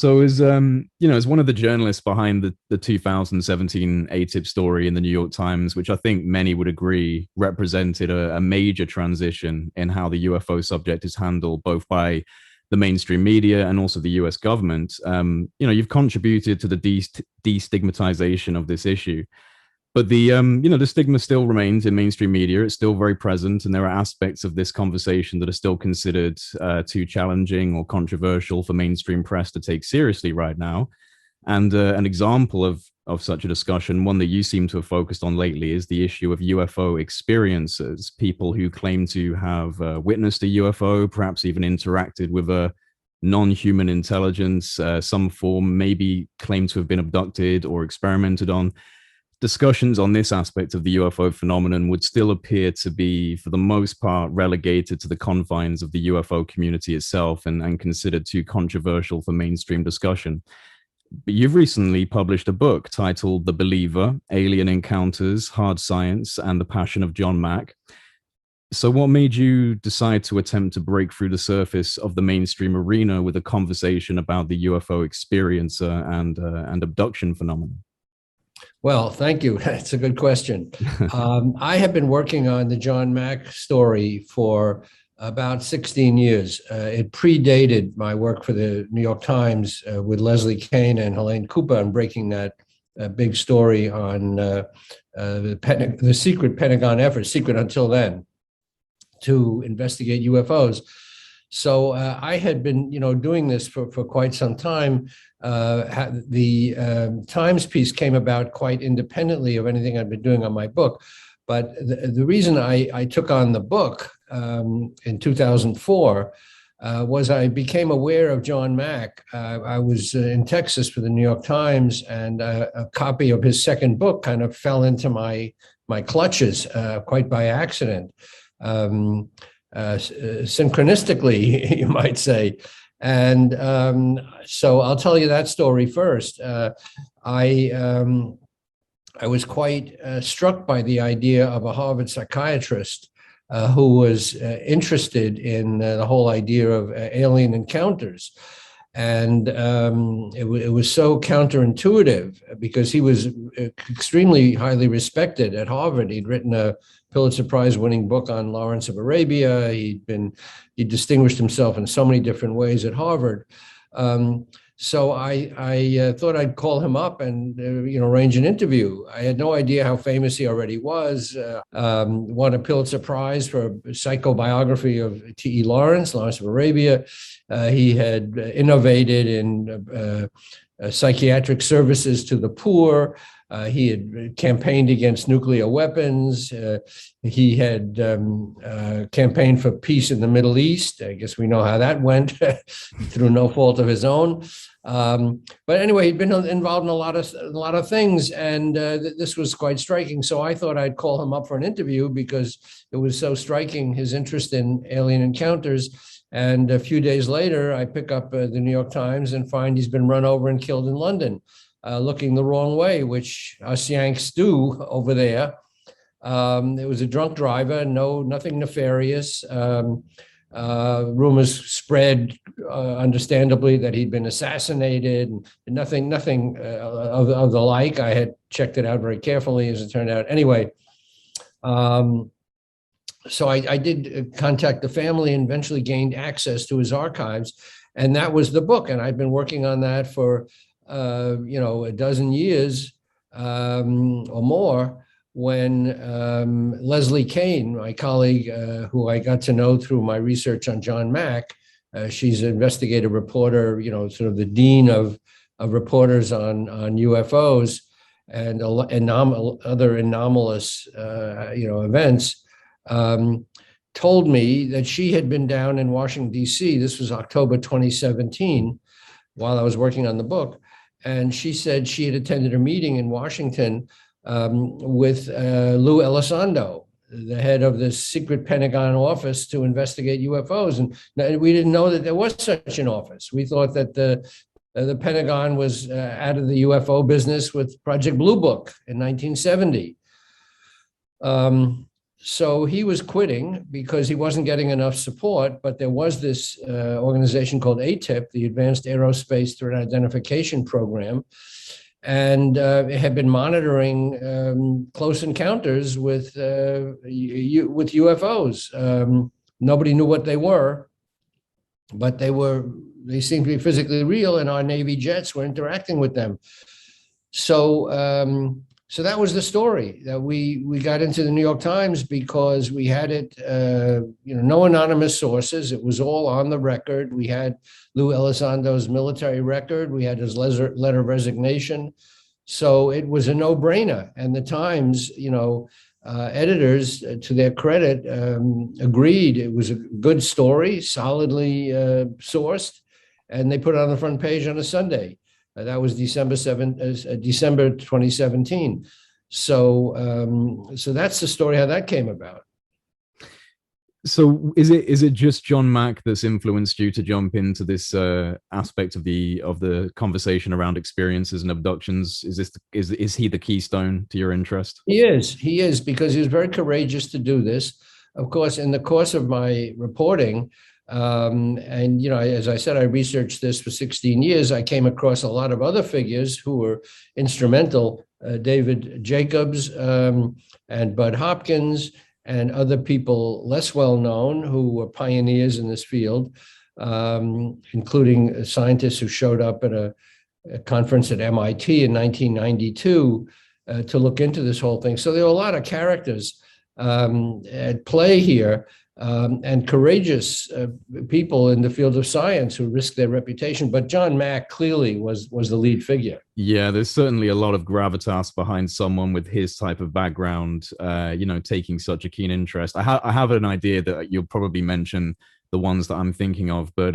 So as one of the journalists behind the 2017 ATIP story in the New York Times, which I think many would agree represented a major transition in how the UFO subject is handled, both by the mainstream media and also the US government, you've contributed to the destigmatization of this issue. But the stigma still remains in mainstream media. It's still very present, and there are aspects of this conversation that are still considered too challenging or controversial for mainstream press to take seriously right now. And an example of such a discussion, one that you seem to have focused on lately, is the issue of UFO experiencers, people who claim to have witnessed a UFO, perhaps even interacted with a non-human intelligence, some form, maybe claim to have been abducted or experimented on. Discussions on this aspect of the UFO phenomenon would still appear to be, for the most part, relegated to the confines of the UFO community itself and considered too controversial for mainstream discussion. But you've recently published a book titled The Believer: Alien Encounters, Hard Science, and the Passion of John Mack. So what made you decide to attempt to break through the surface of the mainstream arena with a conversation about the UFO experiencer and abduction phenomenon? Well, thank you. That's a good question. I have been working on the John Mack story for about 16 years. It predated my work for the New York Times with Leslie Kean and Helene Cooper on breaking that big story on the secret Pentagon effort, secret until then, to investigate UFOs. So I had been, doing this for quite some time. The Times piece came about quite independently of anything I'd been doing on my book. But the reason I took on the book in 2004 was I became aware of John Mack. I was in Texas for the New York Times, and a copy of his second book kind of fell into my clutches quite by accident. Synchronistically, you might say. And so I'll tell you that story first. I was quite struck by the idea of a Harvard psychiatrist who was interested in the whole idea of alien encounters. And it was so counterintuitive because he was extremely highly respected at Harvard. He'd written a Pulitzer Prize winning book on Lawrence of Arabia. He distinguished himself in so many different ways at Harvard. So I thought I'd call him up and arrange an interview. I had no idea how famous he already was. Won a Pulitzer Prize for a psychobiography of T.E. Lawrence of Arabia. He had innovated in psychiatric services to the poor. He had campaigned against nuclear weapons. He had campaigned for peace in the Middle East. I guess we know how that went through no fault of his own. But anyway, he'd been involved in a lot of things, and this was quite striking. So I thought I'd call him up for an interview because it was so striking, his interest in alien encounters. And a few days later, I pick up the New York Times and find he's been run over and killed in London. Looking the wrong way, which us Yanks do over there. It was a drunk driver, nothing nefarious. Rumors spread, understandably, that he'd been assassinated, and nothing of the like. I had checked it out very carefully, as it turned out. Anyway, so I did contact the family and eventually gained access to his archives, and that was the book. And I'd been working on that for a dozen years or more, when Leslie Kean, my colleague, who I got to know through my research on John Mack, she's an investigative reporter, sort of the dean of reporters on UFOs and other anomalous, events, told me that she had been down in Washington, D.C. This was October 2017, while I was working on the book. And she said she had attended a meeting in Washington with Lou Elizondo, the head of the secret Pentagon office to investigate UFOs. And we didn't know that there was such an office. We thought that the Pentagon was out of the UFO business with Project Blue Book in 1970. So he was quitting because he wasn't getting enough support, but there was this organization called ATIP, the Advanced Aerospace Threat Identification Program, and it had been monitoring close encounters with UFOs. Nobody knew what they were, but they seemed to be physically real, and our Navy jets were interacting with them. So so that was the story that we got into the New York Times because we had it, no anonymous sources. It was all on the record. We had Lou Elizondo's military record. We had his letter of resignation. So it was a no-brainer. And the Times, editors, to their credit, agreed it was a good story, solidly sourced, and they put it on the front page on a Sunday. That was December 2017. So that's the story, how that came about. So is it just John Mack that's influenced you to jump into this aspect of the conversation around experiences and abductions? Is he the keystone to your interest? He is, because he was very courageous to do this. Of course, in the course of my reporting, as I said, I researched this for 16 years. I came across a lot of other figures who were instrumental, David Jacobs and Bud Hopkins, and other people less well known who were pioneers in this field, including scientists who showed up at a conference at MIT in 1992 to look into this whole thing. So there were a lot of characters at play here, and courageous people in the field of science who risked their reputation. But John Mack clearly was the lead figure. Yeah, there's certainly a lot of gravitas behind someone with his type of background, taking such a keen interest. I have an idea that you'll probably mention the ones that I'm thinking of, but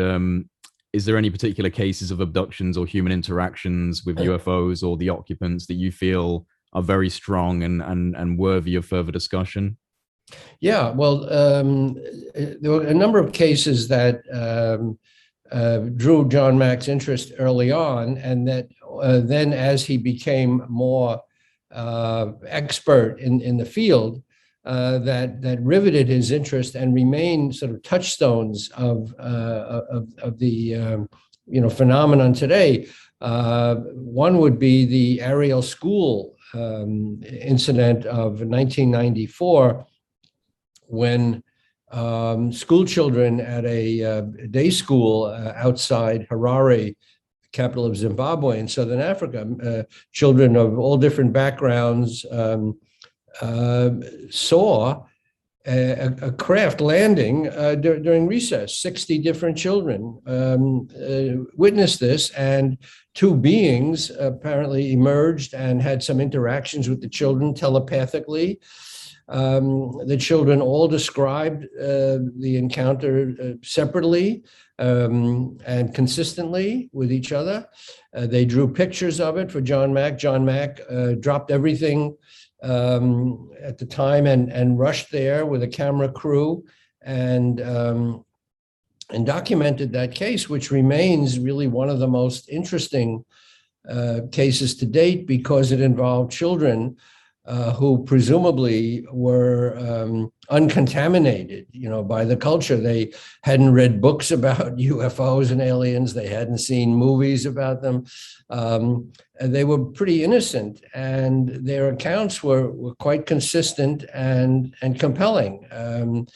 is there any particular cases of abductions or human interactions with UFOs or the occupants that you feel are very strong and worthy of further discussion? Yeah, well, there were a number of cases that drew John Mack's interest early on, and that then as he became more expert in the field, that riveted his interest and remained sort of touchstones of the phenomenon today. One would be the Ariel School incident of 1994. When school children at a day school outside Harare, capital of Zimbabwe in Southern Africa, children of all different backgrounds saw a craft landing during recess. 60 different children witnessed this, and two beings apparently emerged and had some interactions with the children telepathically. The children all described the encounter separately and consistently with each other. They drew pictures of it for John Mack. John Mack dropped everything at the time and rushed there with a camera crew and documented that case, which remains really one of the most interesting cases to date, because it involved children who presumably were uncontaminated, by the culture. They hadn't read books about UFOs and aliens. They hadn't seen movies about them. And they were pretty innocent, and their accounts were quite consistent and compelling.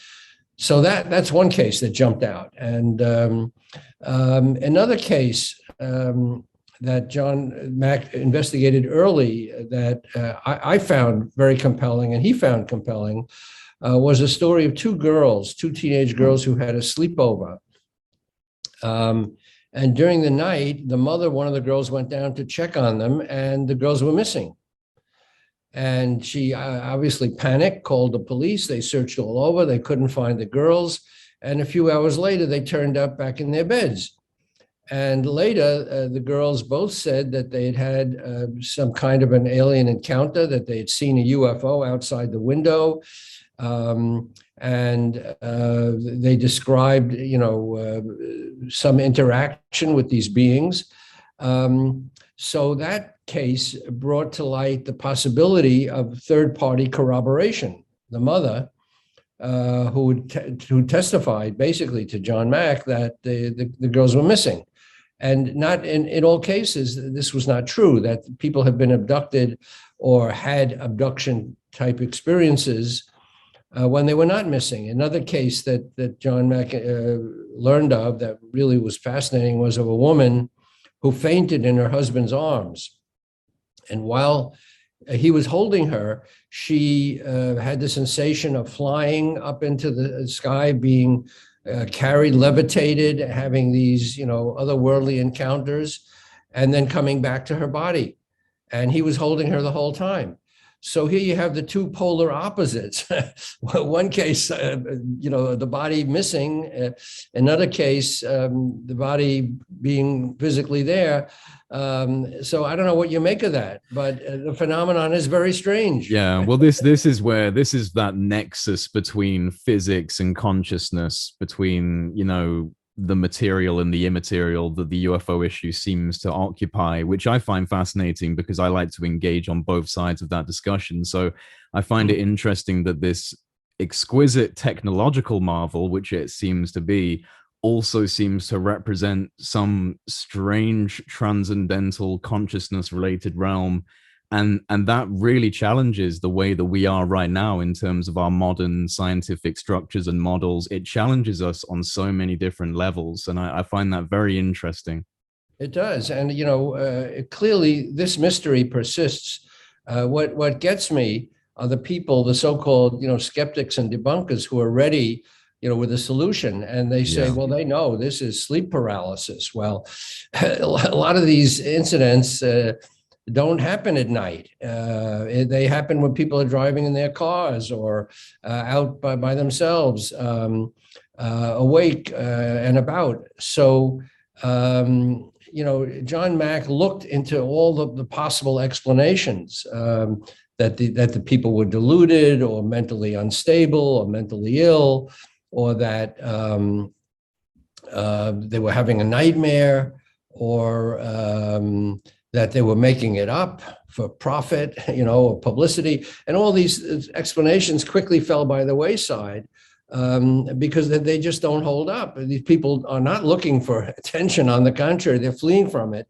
So that's one case that jumped out. And another case that John Mack investigated early that I found very compelling, and he found compelling, was a story of two teenage girls who had a sleepover. And during the night, the mother, one of the girls, went down to check on them, and the girls were missing. And she obviously panicked, called the police. They searched all over. They couldn't find the girls. And a few hours later, they turned up back in their beds. And later, the girls both said that they had had some kind of an alien encounter, that they had seen a UFO outside the window. And they described, some interaction with these beings. So that case brought to light the possibility of third-party corroboration. The mother who testified basically to John Mack that the girls were missing. And not in all cases, this was not true, that people have been abducted or had abduction type experiences when they were not missing. Another case that John Mack learned of that really was fascinating was of a woman who fainted in her husband's arms. And while he was holding her, she had the sensation of flying up into the sky, being carried, levitated, having these, otherworldly encounters, and then coming back to her body. And he was holding her the whole time. So here you have the two polar opposites. One case, the body missing. Another case, the body being physically there. So I don't know what you make of that, but the phenomenon is very strange. Yeah, well, this is that nexus between physics and consciousness, between the material and the immaterial that the UFO issue seems to occupy, which I find fascinating because I like to engage on both sides of that discussion. So I find it interesting that this exquisite technological marvel, which it seems to be, also seems to represent some strange transcendental consciousness related realm. And that really challenges the way that we are right now in terms of our modern scientific structures and models. It challenges us on so many different levels. And I find that very interesting. It does. And, clearly this mystery persists. What gets me are the people, the so-called, skeptics and debunkers who are ready, with a solution. And they say, well, they know this is sleep paralysis. Well, a lot of these incidents, don't happen at night. They happen when people are driving in their cars or out by themselves, awake and about. So, John Mack looked into all the possible explanations that the people were deluded or mentally unstable or mentally ill, or that they were having a nightmare, or that they were making it up for profit, or publicity. And all these explanations quickly fell by the wayside because they just don't hold up. These people are not looking for attention. On the contrary, they're fleeing from it.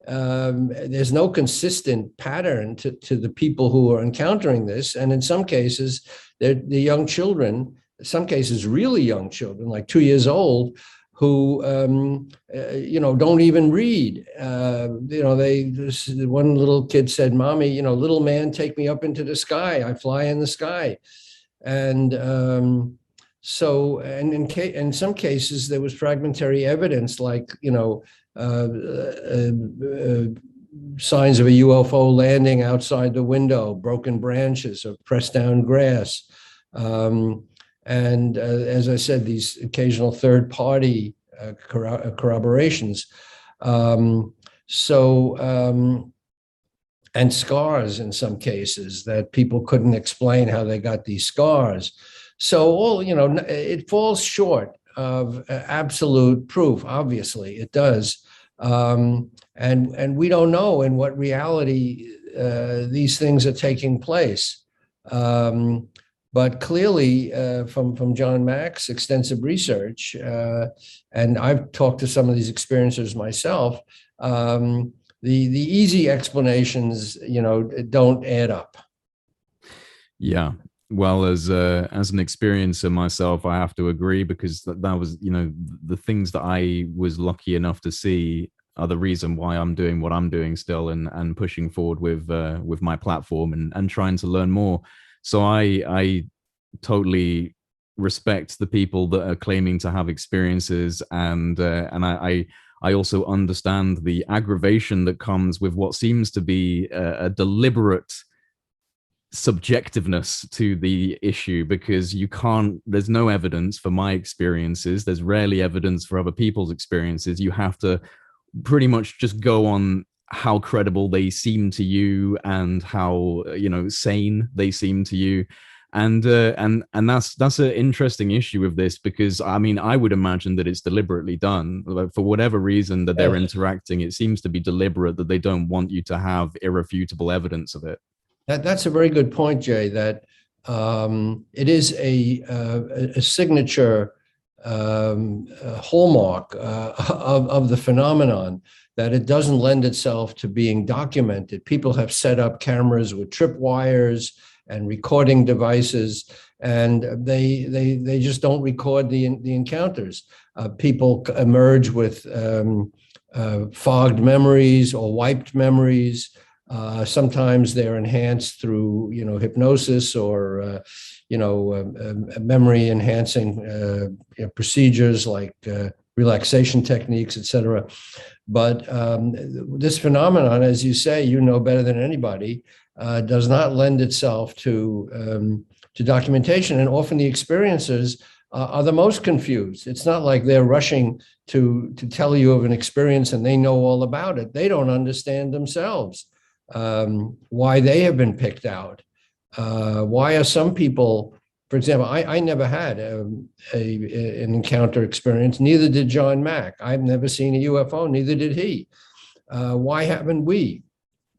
There's no consistent pattern to the people who are encountering this. And in some cases, they're the young children, some cases really young children, like 2 years old, who don't even read. One little kid said, "Mommy, little man, take me up into the sky. I fly in the sky." And so, and in some cases, there was fragmentary evidence, like signs of a UFO landing outside the window, broken branches, or pressed down grass. And as I said, these occasional third-party corroborations. And scars in some cases that people couldn't explain how they got these scars. So it falls short of absolute proof. Obviously, it does. And we don't know in what reality these things are taking place. But clearly, from John Mack's extensive research, and I've talked to some of these experiencers myself, the easy explanations, don't add up. Yeah. Well, as an experiencer myself, I have to agree, because that was, the things that I was lucky enough to see are the reason why I'm doing what I'm doing still, and pushing forward with my platform and trying to learn more. So I totally respect the people that are claiming to have experiences, and I also understand the aggravation that comes with what seems to be a deliberate subjectiveness to the issue, because there's no evidence for my experiences. There's rarely evidence for other people's experiences. You have to pretty much just go on how credible they seem to you and how sane they seem to you, and that's an interesting issue with this, because I would imagine that it's deliberately done. For whatever reason that they're interacting, it seems to be deliberate, that they don't want you to have irrefutable evidence of it. That's a very good point, Jay, that It is a signature hallmark of the phenomenon that it doesn't lend itself to being documented. People have set up cameras with tripwires and recording devices, and they just don't record the encounters. People emerge with fogged memories or wiped memories. Sometimes they're enhanced through, hypnosis or, memory enhancing procedures like relaxation techniques, etc. But this phenomenon, as you say, better than anybody, does not lend itself to documentation, and often the experiencers are the most confused. It's not like they're rushing to tell you of an experience and they know all about it. They don't understand themselves why they have been picked out. Why are some people, for example, I never had an encounter experience, neither did John Mack. I've never seen a UFO, neither did he. Why haven't we?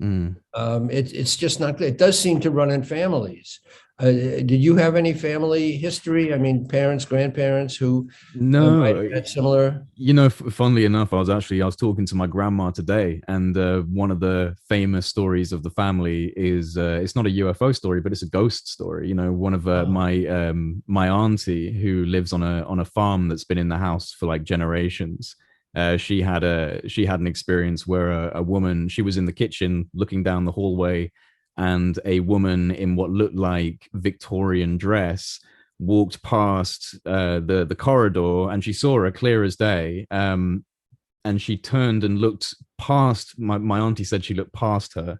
It's just not clear. It does seem to run in families. Did you have any family history? I mean, parents, grandparents who might have had similar? Funnily enough, I was talking to my grandma today, and one of the famous stories of the family is it's not a UFO story, but it's a ghost story. One of my auntie who lives on a farm that's been in the house for like generations. She had an experience where a woman, she was in the kitchen looking down the hallway, and a woman in what looked like Victorian dress walked past the corridor, and she saw her clear as day. And she turned and looked past. My auntie said she looked past her,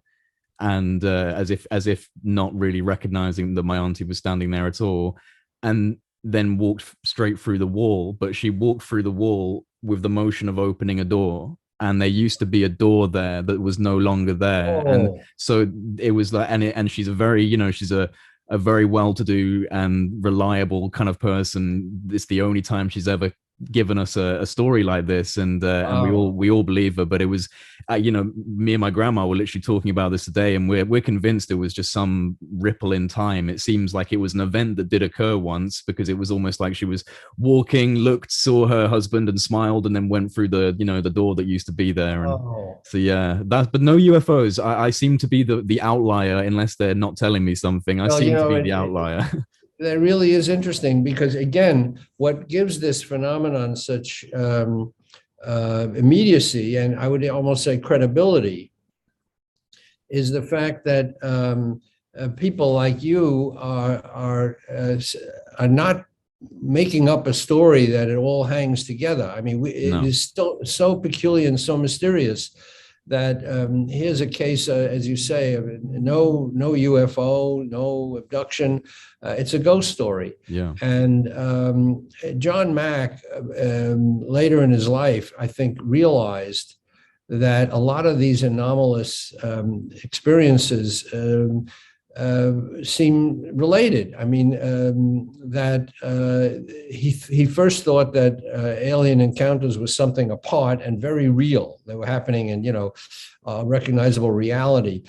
and as if not really recognizing that my auntie was standing there at all, and then walked straight through the wall. But she walked through the wall with the motion of opening a door, and there used to be a door there that was no longer there. And so it was like, and she's a very, she's a very well-to-do and reliable kind of person. It's the only time she's ever given us a story like this, and we all believe her. But it was, me and my grandma were literally talking about this today, and we're convinced it was just some ripple in time. It seems like it was an event that did occur once, because it was almost like she was walking, looked, saw her husband, and smiled, and then went through the the door that used to be there. And so yeah, but no UFOs. I seem to be the outlier, unless they're not telling me something. I seem to be the outlier. That really is interesting, because again, what gives this phenomenon such immediacy, and I would almost say credibility, is the fact that people like you are not making up a story that it all hangs together. I mean, it is still so peculiar and so mysterious that here's a case, as you say, of no UFO, no abduction. It's a ghost story. Yeah. And John Mack, later in his life, I think, realized that a lot of these anomalous experiences seem related. I mean, that he first thought that alien encounters was something apart and very real. They were happening in, recognizable reality.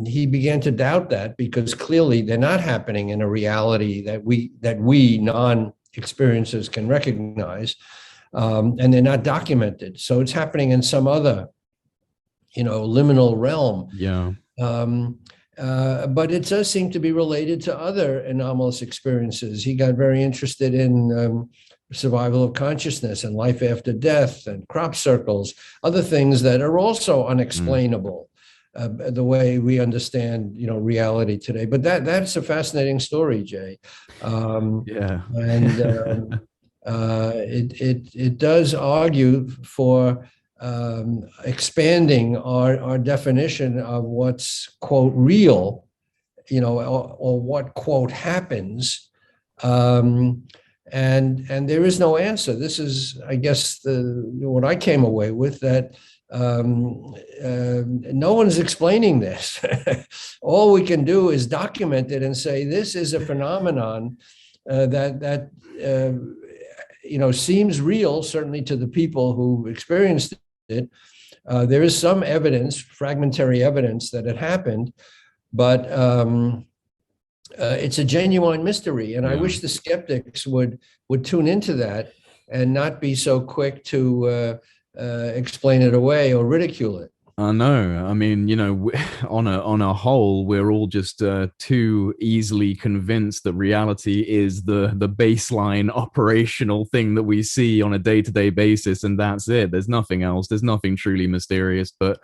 He began to doubt that, because clearly they're not happening in a reality that we non-experiencers can recognize, and they're not documented. So it's happening in some other, liminal realm. Yeah. But it does seem to be related to other anomalous experiences. He got very interested in survival of consciousness and life after death and crop circles, other things that are also unexplainable, the way we understand, reality today. But that's a fascinating story, Jay. Yeah. And it does argue for expanding our definition of what's, quote, real, or what, quote, happens. And there is no answer. This is, I guess, what I came away with, that no one's explaining this. All we can do is document it and say, this is a phenomenon that seems real, certainly to the people who experienced it. There is some evidence, fragmentary evidence, that it happened, but it's a genuine mystery, and I Yeah. wish the skeptics would tune into that and not be so quick to explain it away or ridicule it. I know. I mean, on a whole, we're all just too easily convinced that reality is the baseline operational thing that we see on a day-to-day basis, and that's it. There's nothing else. There's nothing truly mysterious. But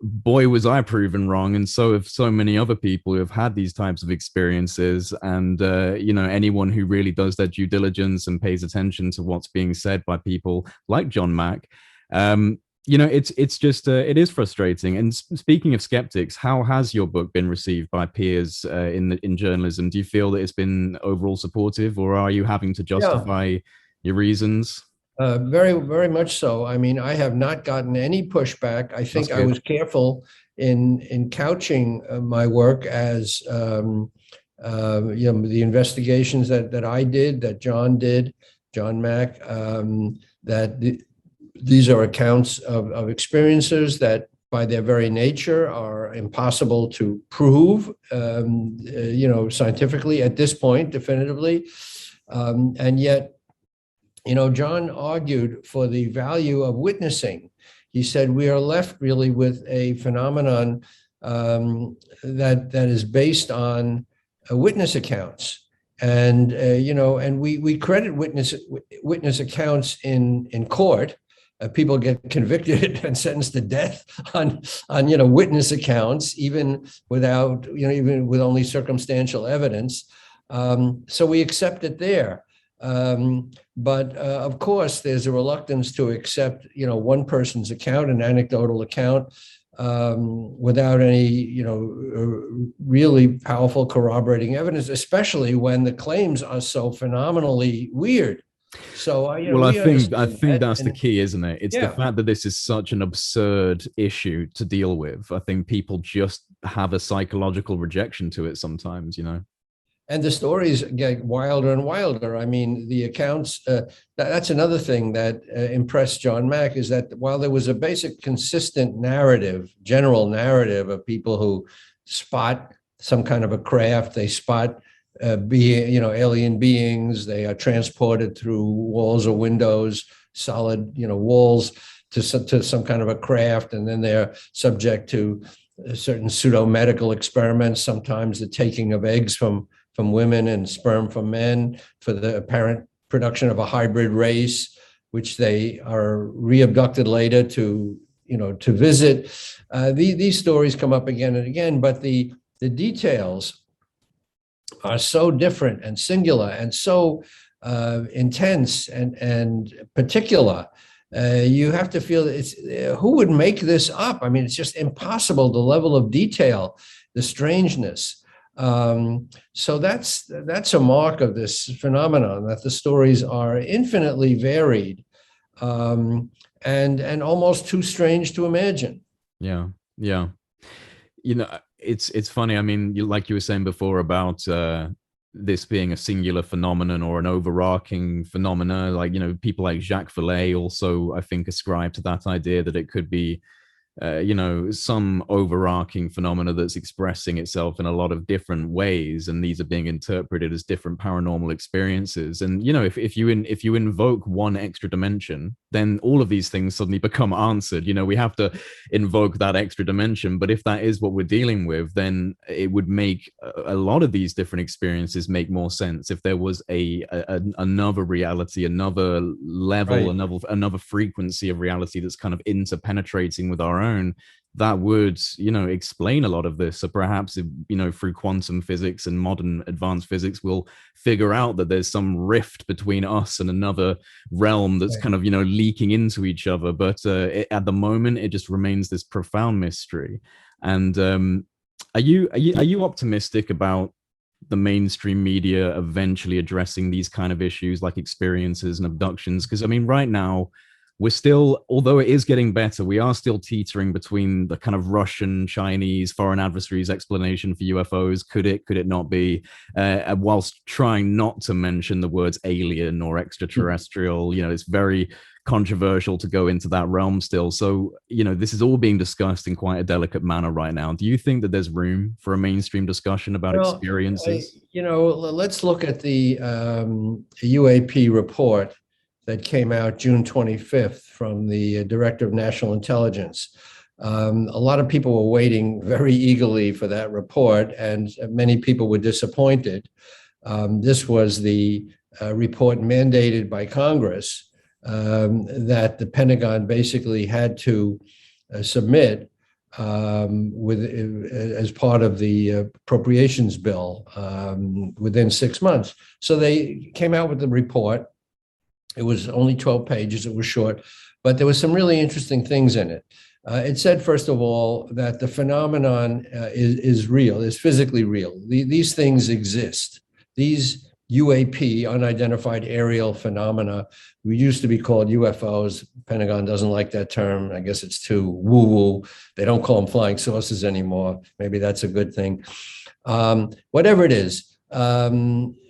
boy, was I proven wrong, and so have so many other people who have had these types of experiences. And anyone who really does their due diligence and pays attention to what's being said by people like John Mack. Um, it's just it is frustrating. And speaking of skeptics, how has your book been received by peers in journalism? Do you feel that it's been overall supportive, or are you having to Yeah. justify your reasons? Very, very much so. I mean, I have not gotten any pushback. I That's think I good. was careful in couching my work as the investigations that I did, that John did, John Mack, these are accounts of experiences that by their very nature are impossible to prove, scientifically at this point, definitively. And yet, John argued for the value of witnessing. He said we are left really with a phenomenon that is based on witness accounts, and and we credit witness accounts in court. People get convicted and sentenced to death on witness accounts, even without even with only circumstantial evidence. So we accept it there. But of course, there's a reluctance to accept, one person's account, an anecdotal account, without any, really powerful corroborating evidence, especially when the claims are so phenomenally weird. So, Well, we I understand think that, that's the and key, isn't it? It's the yeah. fact that this is such an absurd issue to deal with. I think people just have a psychological rejection to it sometimes. And the stories get wilder and wilder. I mean, the accounts, that's another thing that impressed John Mack, is that while there was a basic consistent narrative, general narrative of people who spot some kind of a craft, they spot alien beings, they are transported through walls or windows, solid, walls to some kind of a craft, and then they're subject to certain pseudo-medical experiments, sometimes the taking of eggs from women and sperm from men for the apparent production of a hybrid race, which they are re-abducted later to visit. These stories come up again and again, but the details are so different and singular and so intense and particular. You have to feel it's who would make this up? I mean, it's just impossible. The level of detail, the strangeness. So that's a mark of this phenomenon, that the stories are infinitely varied, and almost too strange to imagine. Yeah, yeah. It's funny. I mean, like you were saying before about this being a singular phenomenon or an overarching phenomena. Like people like Jacques Vallée also, I think, ascribe to that idea that it could be some overarching phenomena that's expressing itself in a lot of different ways, and these are being interpreted as different paranormal experiences. And if you invoke one extra dimension, then all of these things suddenly become answered. We have to invoke that extra dimension, but if that is what we're dealing with, then it would make a lot of these different experiences make more sense if there was another reality, another level, Right. another frequency of reality that's kind of interpenetrating with our own. That would explain a lot of this. So perhaps through quantum physics and modern advanced physics, we'll figure out that there's some rift between us and another realm that's Right. kind of leaking into each other. But at the moment, it just remains this profound mystery. And are you optimistic about the mainstream media eventually addressing these kind of issues like experiences and abductions? Because I mean, right now, we're still, although it is getting better, we are still teetering between the kind of Russian, Chinese, foreign adversaries explanation for UFOs. Could it not be? Whilst trying not to mention the words alien or extraterrestrial, it's very controversial to go into that realm still. So, this is all being discussed in quite a delicate manner right now. Do you think that there's room for a mainstream discussion about experiences? Let's look at the UAP report that came out June 25th from the Director of National Intelligence. A lot of people were waiting very eagerly for that report, and many people were disappointed. This was the report mandated by Congress that the Pentagon basically had to submit as part of the appropriations bill within 6 months. So they came out with the report. It was only 12 pages. It was short, but there were some really interesting things in it. It said, first of all, that the phenomenon is real, is physically real. These things exist. These UAP, unidentified aerial phenomena, we used to be called UFOs. Pentagon doesn't like that term. I guess it's too woo-woo. They don't call them flying saucers anymore. Maybe that's a good thing. Whatever it is,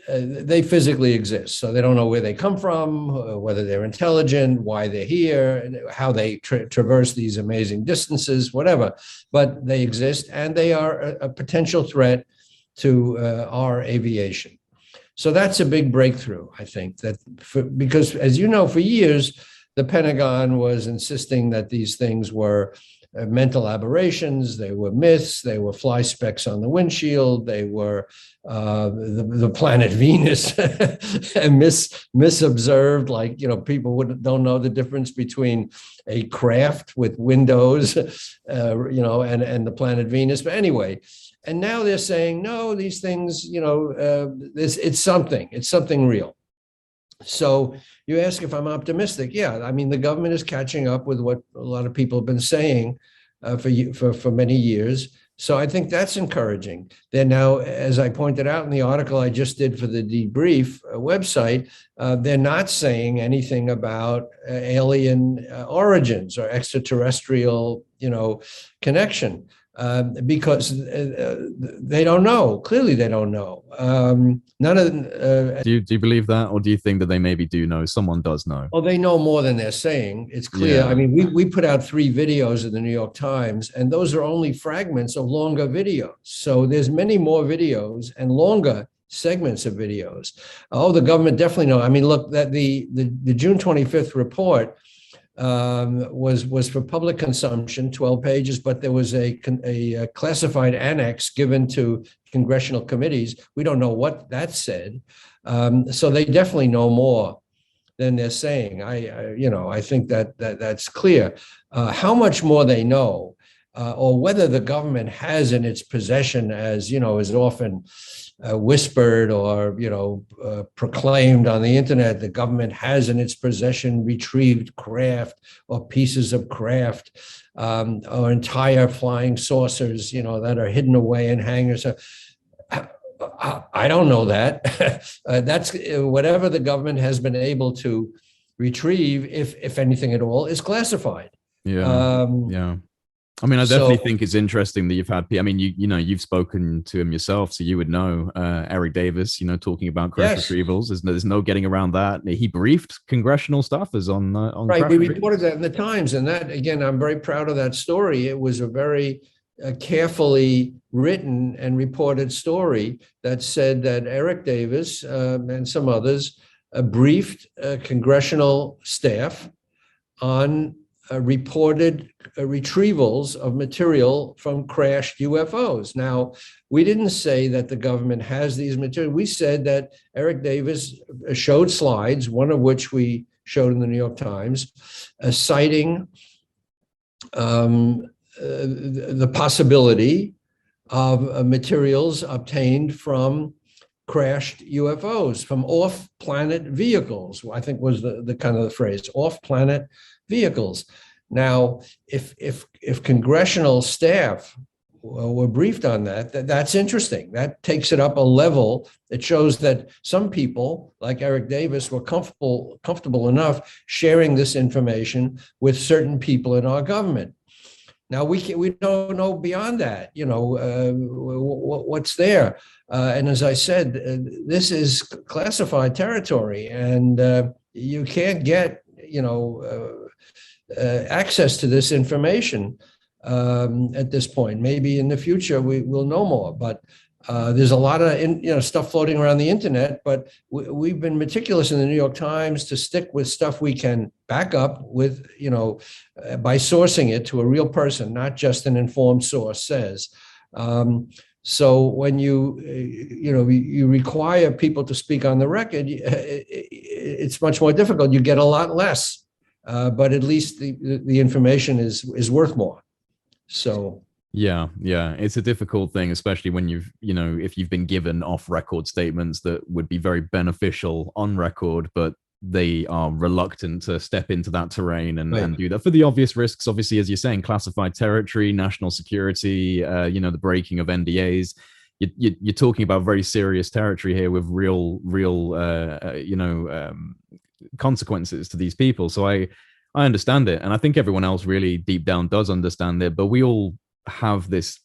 they physically exist. So they don't know where they come from, whether they're intelligent, why they're here, how they traverse these amazing distances, whatever. But they exist, and they are a potential threat to our aviation. So that's a big breakthrough, I think, because, as you know, for years, the Pentagon was insisting that these things were mental aberrations, they were myths, they were fly specks on the windshield, they were the planet Venus and misobserved, like, people don't know the difference between a craft with windows, and the planet Venus. But anyway, and now they're saying, no, these things, it's something real. So you ask if I'm optimistic. Yeah, I mean, the government is catching up with what a lot of people have been saying for many years. So I think that's encouraging. They're now, as I pointed out in the article I just did for the Debrief website, they're not saying anything about alien origins or extraterrestrial, connection. Because they don't know. Clearly, they don't know. None of them. Do you believe that, or do you think that they maybe do know? Someone does know. Well, they know more than they're saying. It's clear. Yeah. I mean, we put out 3 videos in the New York Times, and those are only fragments of longer videos. So there's many more videos and longer segments of videos. Oh, the government definitely know. I mean, look, that the June 25th report was for public consumption, 12 pages, but there was a classified annex given to congressional committees. We don't know what that said. So they definitely know more than they're saying. I think that's clear. How much more they know, or whether the government has in its possession, as is often whispered or proclaimed on the internet, the government has in its possession retrieved craft or pieces of craft, or entire flying saucers, that are hidden away in hangars. I don't know that. That's whatever the government has been able to retrieve, if anything at all, is classified. Yeah. Yeah. I mean, I definitely think it's interesting that you've had. I mean, you've spoken to him yourself, so you would know Eric Davis. Talking about crash retrievals. There's no getting around that. He briefed congressional staffers on right. We reported that in the Times, and that, again, I'm very proud of that story. It was a very carefully written and reported story that said that Eric Davis and some others briefed congressional staff on reported retrievals of material from crashed UFOs. Now, we didn't say that the government has these materials. We said that Eric Davis showed slides, one of which we showed in the New York Times, citing the possibility of materials obtained from crashed UFOs, from off-planet vehicles, I think was the kind of the phrase, off-planet vehicles. Now, if congressional staff were briefed on that. That's interesting. That takes it up a level. It shows that some people, like Eric Davis, were comfortable enough sharing this information with certain people in our government. Now we don't know beyond that, what's there. And as I said, this is classified territory, and you can't get, access to this information at this point. Maybe in the future we will know more, but there's a lot of stuff floating around the internet. But we've been meticulous in the New York Times to stick with stuff we can back up with, by sourcing it to a real person, not just an informed source says. So when you require people to speak on the record, it's much more difficult. You get a lot less, but at least the information is worth more. So yeah, it's a difficult thing, especially when if you've been given off-record statements that would be very beneficial on record, but they are reluctant to step into that terrain and do that for the obvious risks. Obviously, as you're saying, classified territory, national security, the breaking of NDAs. You're talking about very serious territory here with real consequences to these people. So I understand it, and I think everyone else really deep down does understand it, but we all have this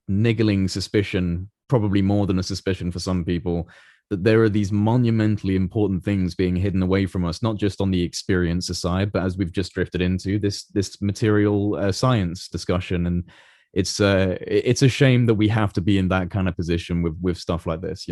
niggling suspicion, probably more than a suspicion for some people, that there are these monumentally important things being hidden away from us, not just on the experiencer side, but as we've just drifted into this material science discussion. And it's a shame that we have to be in that kind of position with stuff like this,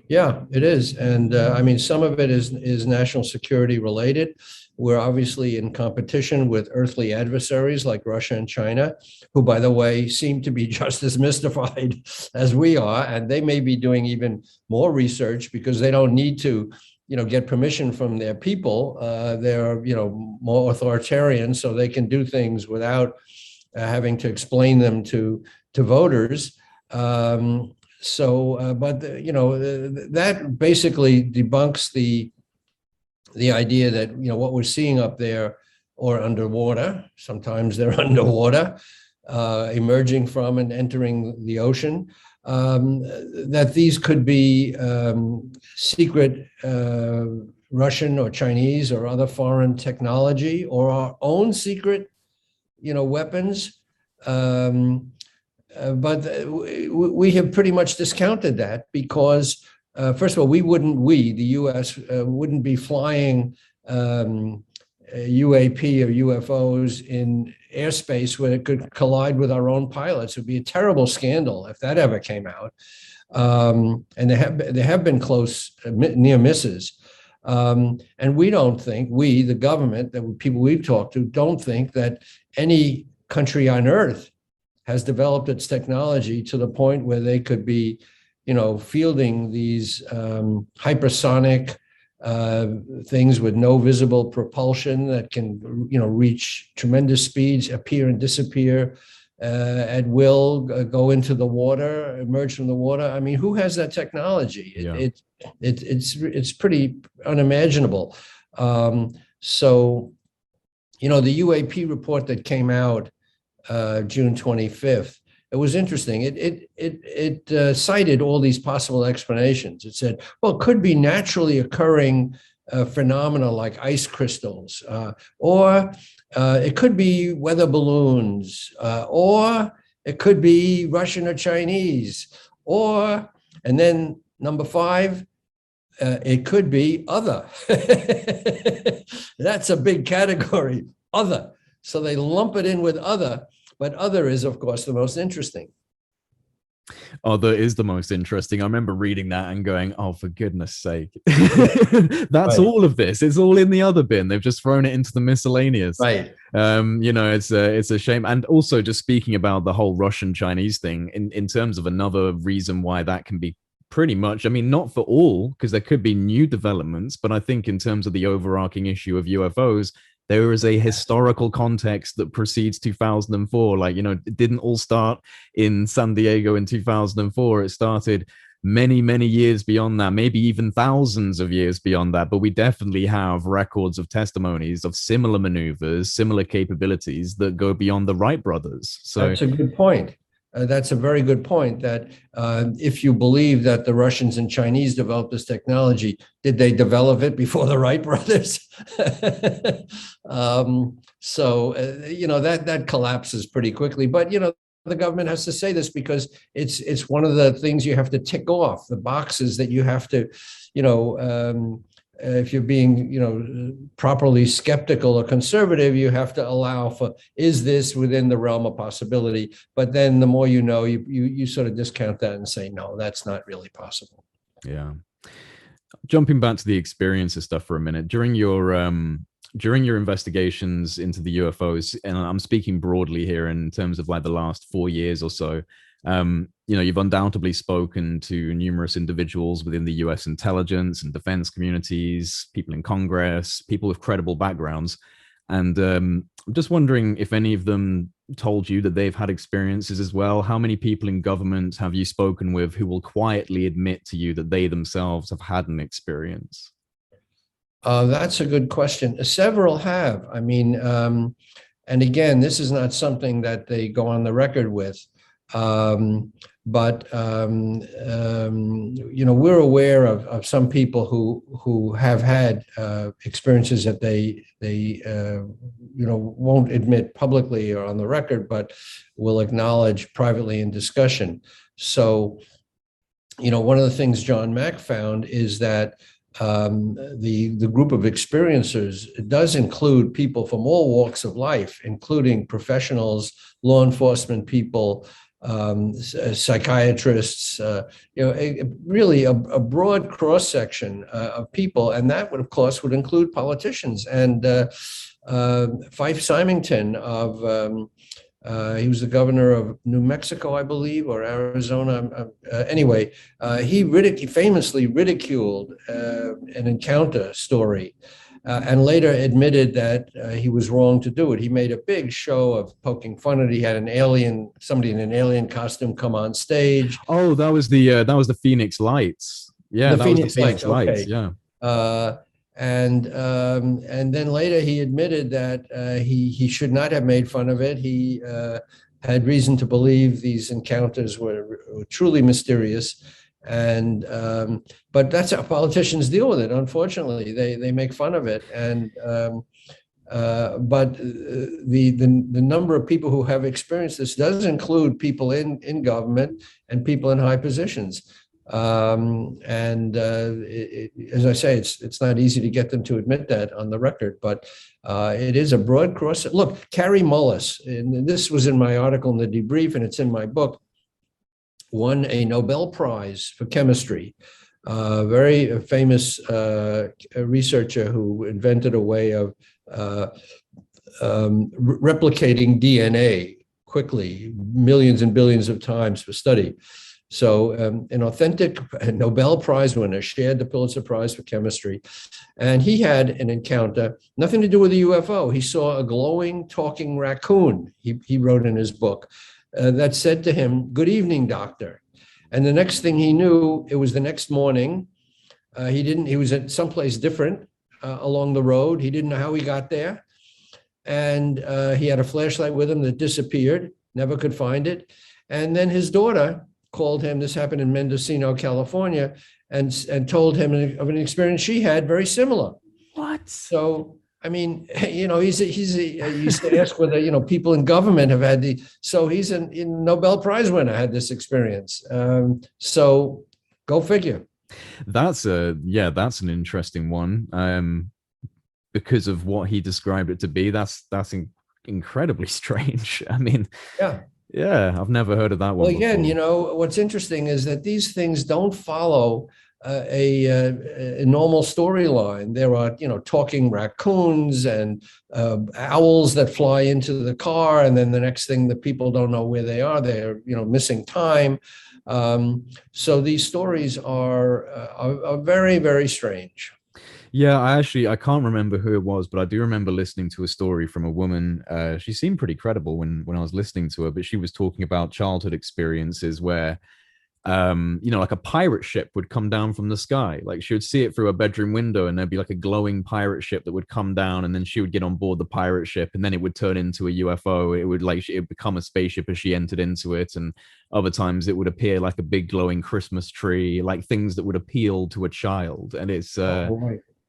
Yeah, it is. And I mean, some of it is national security related. We're obviously in competition with earthly adversaries like Russia and China, who, by the way, seem to be just as mystified as we are. And they may be doing even more research because they don't need to, get permission from their people. They're, more authoritarian, so they can do things without having to explain them to voters. That basically debunks the idea that, what we're seeing up there or underwater, sometimes they're underwater, emerging from and entering the ocean, that these could be secret Russian or Chinese or other foreign technology or our own secret, weapons. But we have pretty much discounted that because, first of all, the U.S. wouldn't be flying UAP or UFOs in airspace where it could collide with our own pilots. It would be a terrible scandal if that ever came out. And there have been close near misses. And we don't think, the government, the people we've talked to, don't think that any country on earth has developed its technology to the point where they could be, fielding these hypersonic things with no visible propulsion that can, reach tremendous speeds, appear and disappear at will, go into the water, emerge from the water. I mean, who has that technology? Yeah. It's pretty unimaginable. So, the UAP report that came out June 25th, it was interesting. It cited all these possible explanations. It said, well, it could be naturally occurring phenomena like ice crystals, or it could be weather balloons, or it could be Russian or Chinese, and then number 5, it could be other. That's a big category, other. So they lump it in with other. But other is, of course, the most interesting. Other is the most interesting. I remember reading that and going, oh, for goodness sake. That's right. All of this. It's all in the other bin. They've just thrown it into the miscellaneous. Right. It's a shame. And also just speaking about the whole Russian-Chinese thing in terms of another reason why that can be pretty much, I mean, not for all, because there could be new developments, but I think in terms of the overarching issue of UFOs, there is a historical context that precedes 2004. Like, it didn't all start in San Diego in 2004. It started many, many years beyond that, maybe even thousands of years beyond that. But we definitely have records of testimonies of similar maneuvers, similar capabilities that go beyond the Wright brothers. So that's a good point. that's a very good point. That if you believe that the Russians and Chinese developed this technology, did they develop it before the Wright brothers? That collapses pretty quickly. But the government has to say this because it's one of the things you have to tick off, the boxes that you have to, if you're being, properly skeptical or conservative, you have to allow for, is this within the realm of possibility? But then the more you sort of discount that and say, no, that's not really possible. Yeah. Jumping back to the experiences stuff for a minute, during your investigations into the UFOs, and I'm speaking broadly here in terms of like the last 4 years or so, you've undoubtedly spoken to numerous individuals within the US intelligence and defense communities, people in Congress, people with credible backgrounds. And I'm just wondering if any of them told you that they've had experiences as well. How many people in government have you spoken with who will quietly admit to you that they themselves have had an experience? That's a good question. Several have. I mean, and again, this is not something that they go on the record with. But we're aware of some people who have had experiences that they won't admit publicly or on the record, but will acknowledge privately in discussion. So, one of the things John Mack found is that the group of experiencers does include people from all walks of life, including professionals, law enforcement people, psychiatrists, really a broad cross section of people, and that would, of course, would include politicians. And Fife Symington he was the governor of New Mexico, I believe, or Arizona. Anyway, he famously ridiculed an encounter story. And later admitted that he was wrong to do it. He made a big show of poking fun at it. He had somebody in an alien costume come on stage. Oh, that was the Phoenix Lights. Yeah, that was the Phoenix Lights. Okay. Yeah. And then later he admitted that he should not have made fun of it. He had reason to believe these encounters were truly mysterious. And but that's how politicians deal with it. Unfortunately, they make fun of it. And but the number of people who have experienced this does include people in government and people in high positions. As I say, it's not easy to get them to admit that on the record, but it is a broad cross. Look, Carrie Mullis, and this was in my article in the debrief, and it's in my book, won a Nobel Prize for chemistry. Very famous researcher who invented a way of replicating DNA quickly, millions and billions of times for study. So an authentic Nobel Prize winner shared the Pulitzer Prize for chemistry. And he had an encounter, nothing to do with a UFO. He saw a glowing, talking raccoon, he wrote in his book, that said to him, "Good evening, doctor." And the next thing he knew, it was the next morning. He was at someplace different along the road. He didn't know how he got there. And he had a flashlight with him that disappeared, never could find it. And then his daughter called him, this happened in Mendocino, California, and told him of an experience she had very similar. What? So, I mean, he's used to ask whether, people in government have had he's a Nobel Prize winner, had this experience. So go figure. That's an interesting one. Because of what he described it to be, that's incredibly strange. I mean, yeah, I've never heard of that one. Well, again, before. What's interesting is that these things don't follow a normal storyline. There are, talking raccoons and owls that fly into the car, and then the next thing, the people don't know where they are. They're, missing time. So these stories are very, very strange. Yeah, I can't remember who it was, but I do remember listening to a story from a woman. She seemed pretty credible when I was listening to her, but she was talking about childhood experiences where like a pirate ship would come down from the sky. Like she would see it through a bedroom window, and there'd be like a glowing pirate ship that would come down, and then she would get on board the pirate ship, and then it would turn into a UFO. It would it would become a spaceship as she entered into it. And other times it would appear like a big glowing Christmas tree, like things that would appeal to a child. And it's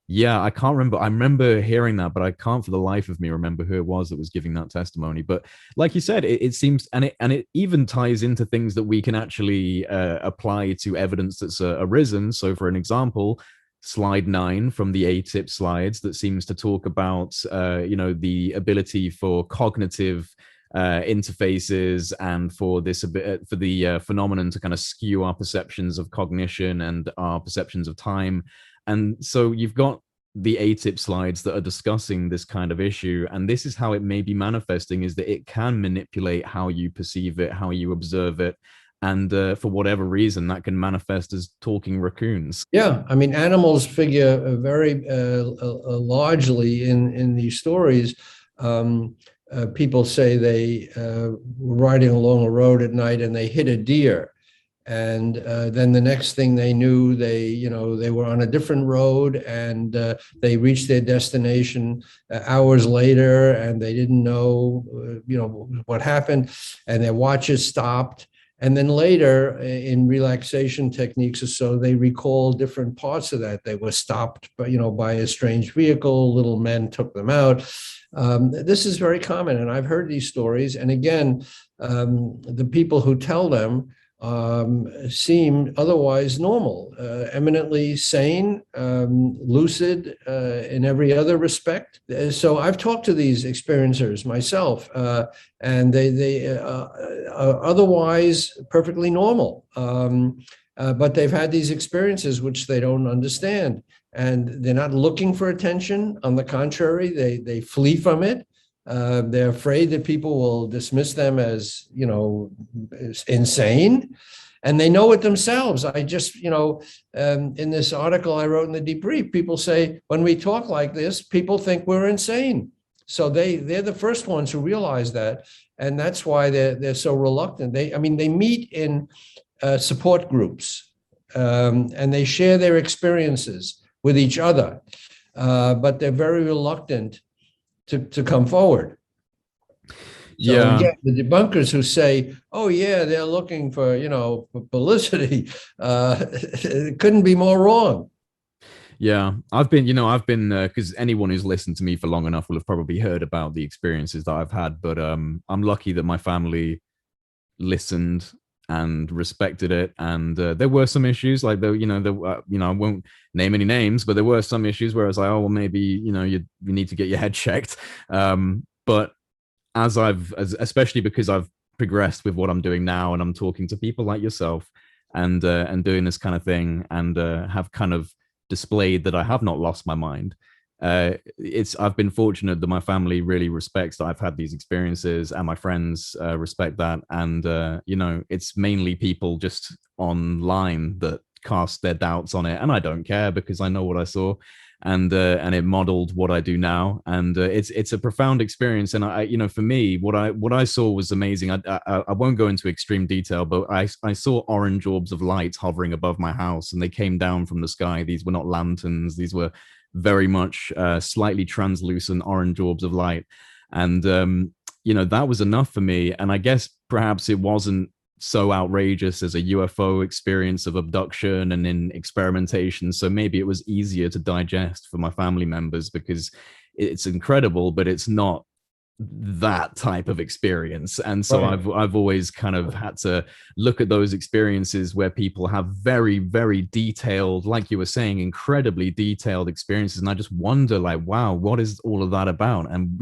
yeah, I can't remember. I remember hearing that, but I can't for the life of me remember who it was that was giving that testimony. But like you said, it seems, and it even ties into things that we can actually apply to evidence that's arisen. So, for an example, slide 9 from the ATIP slides that seems to talk about, the ability for cognitive interfaces and for this for the phenomenon to kind of skew our perceptions of cognition and our perceptions of time. And so you've got the ATIP slides that are discussing this kind of issue. And this is how it may be manifesting, is that it can manipulate how you perceive it, how you observe it. And for whatever reason, that can manifest as talking raccoons. Yeah, I mean, animals figure very largely in these stories. People say they were riding along a road at night and they hit a deer. And then the next thing they knew, they were on a different road, and they reached their destination hours later, and they didn't know, what happened, and their watches stopped. And then later, in relaxation techniques or so, they recall different parts of that. They were stopped, by a strange vehicle. Little men took them out. This is very common, and I've heard these stories. And again, the people who tell them seem otherwise normal, eminently sane, lucid in every other respect. So I've talked to these experiencers myself, and they are otherwise perfectly normal. But they've had these experiences which they don't understand, and they're not looking for attention. On the contrary, they flee from it. They're afraid that people will dismiss them as, insane, and they know it themselves. I just, in this article I wrote in the debrief, people say, when we talk like this, people think we're insane. So they're the first ones who realize that, and that's why they're so reluctant. They meet in support groups, and they share their experiences with each other, but they're very reluctant to come forward. So, yeah, the debunkers who say, "Oh yeah, they're looking for publicity," couldn't be more wrong. Yeah, I've been because anyone who's listened to me for long enough will have probably heard about the experiences that I've had. But I'm lucky that my family listened and respected it. And there were some issues, like I won't name any names, but there were some issues where I was like, oh well, maybe you need to get your head checked. But especially because I've progressed with what I'm doing now, and I'm talking to people like yourself, and doing this kind of thing, and have kind of displayed that I have not lost my mind. I've been fortunate that my family really respects that I've had these experiences, and my friends respect that. And it's mainly people just online that cast their doubts on it, and I don't care because I know what I saw, and it modeled what I do now. And it's a profound experience. And for me, what I saw was amazing. I won't go into extreme detail, but I saw orange orbs of light hovering above my house, and they came down from the sky. These were not lanterns. These were very much slightly translucent orange orbs of light. And that was enough for me. And I guess perhaps it wasn't so outrageous as a UFO experience of abduction and in experimentation. So maybe it was easier to digest for my family members, because it's incredible, but it's not that type of experience. And so I've always kind of had to look at those experiences where people have very, very detailed, like you were saying, incredibly detailed experiences, and I just wonder, like, wow, what is all of that about? And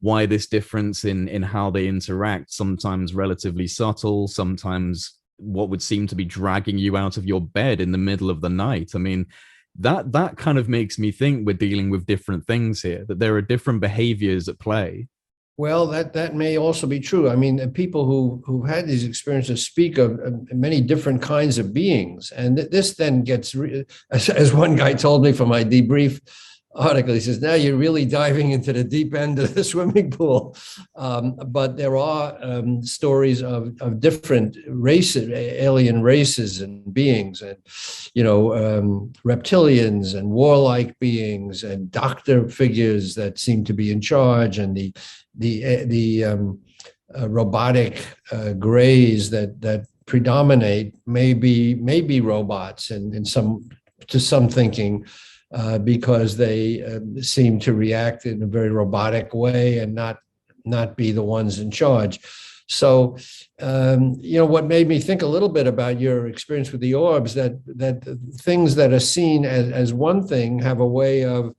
why this difference in how they interact, sometimes relatively subtle, sometimes what would seem to be dragging you out of your bed in the middle of the night. I mean, that kind of makes me think we're dealing with different things here, that there are different behaviors at play. Well, that may also be true. I mean, people who've had these experiences speak of many different kinds of beings, and this then gets, as one guy told me for my debrief, article. He says, now you're really diving into the deep end of the swimming pool. But there are stories of different races, alien races and beings, and, reptilians and warlike beings and doctor figures that seem to be in charge, and the robotic grays that predominate may be robots, and to some thinking, because they seem to react in a very robotic way and not be the ones in charge. So, what made me think a little bit about your experience with the orbs, that things that are seen as one thing have a way of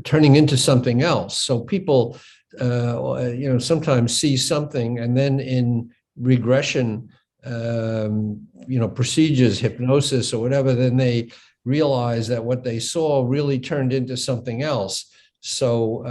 turning into something else. So people, sometimes see something, and then in regression, procedures, hypnosis or whatever, then they realize that what they saw really turned into something else. So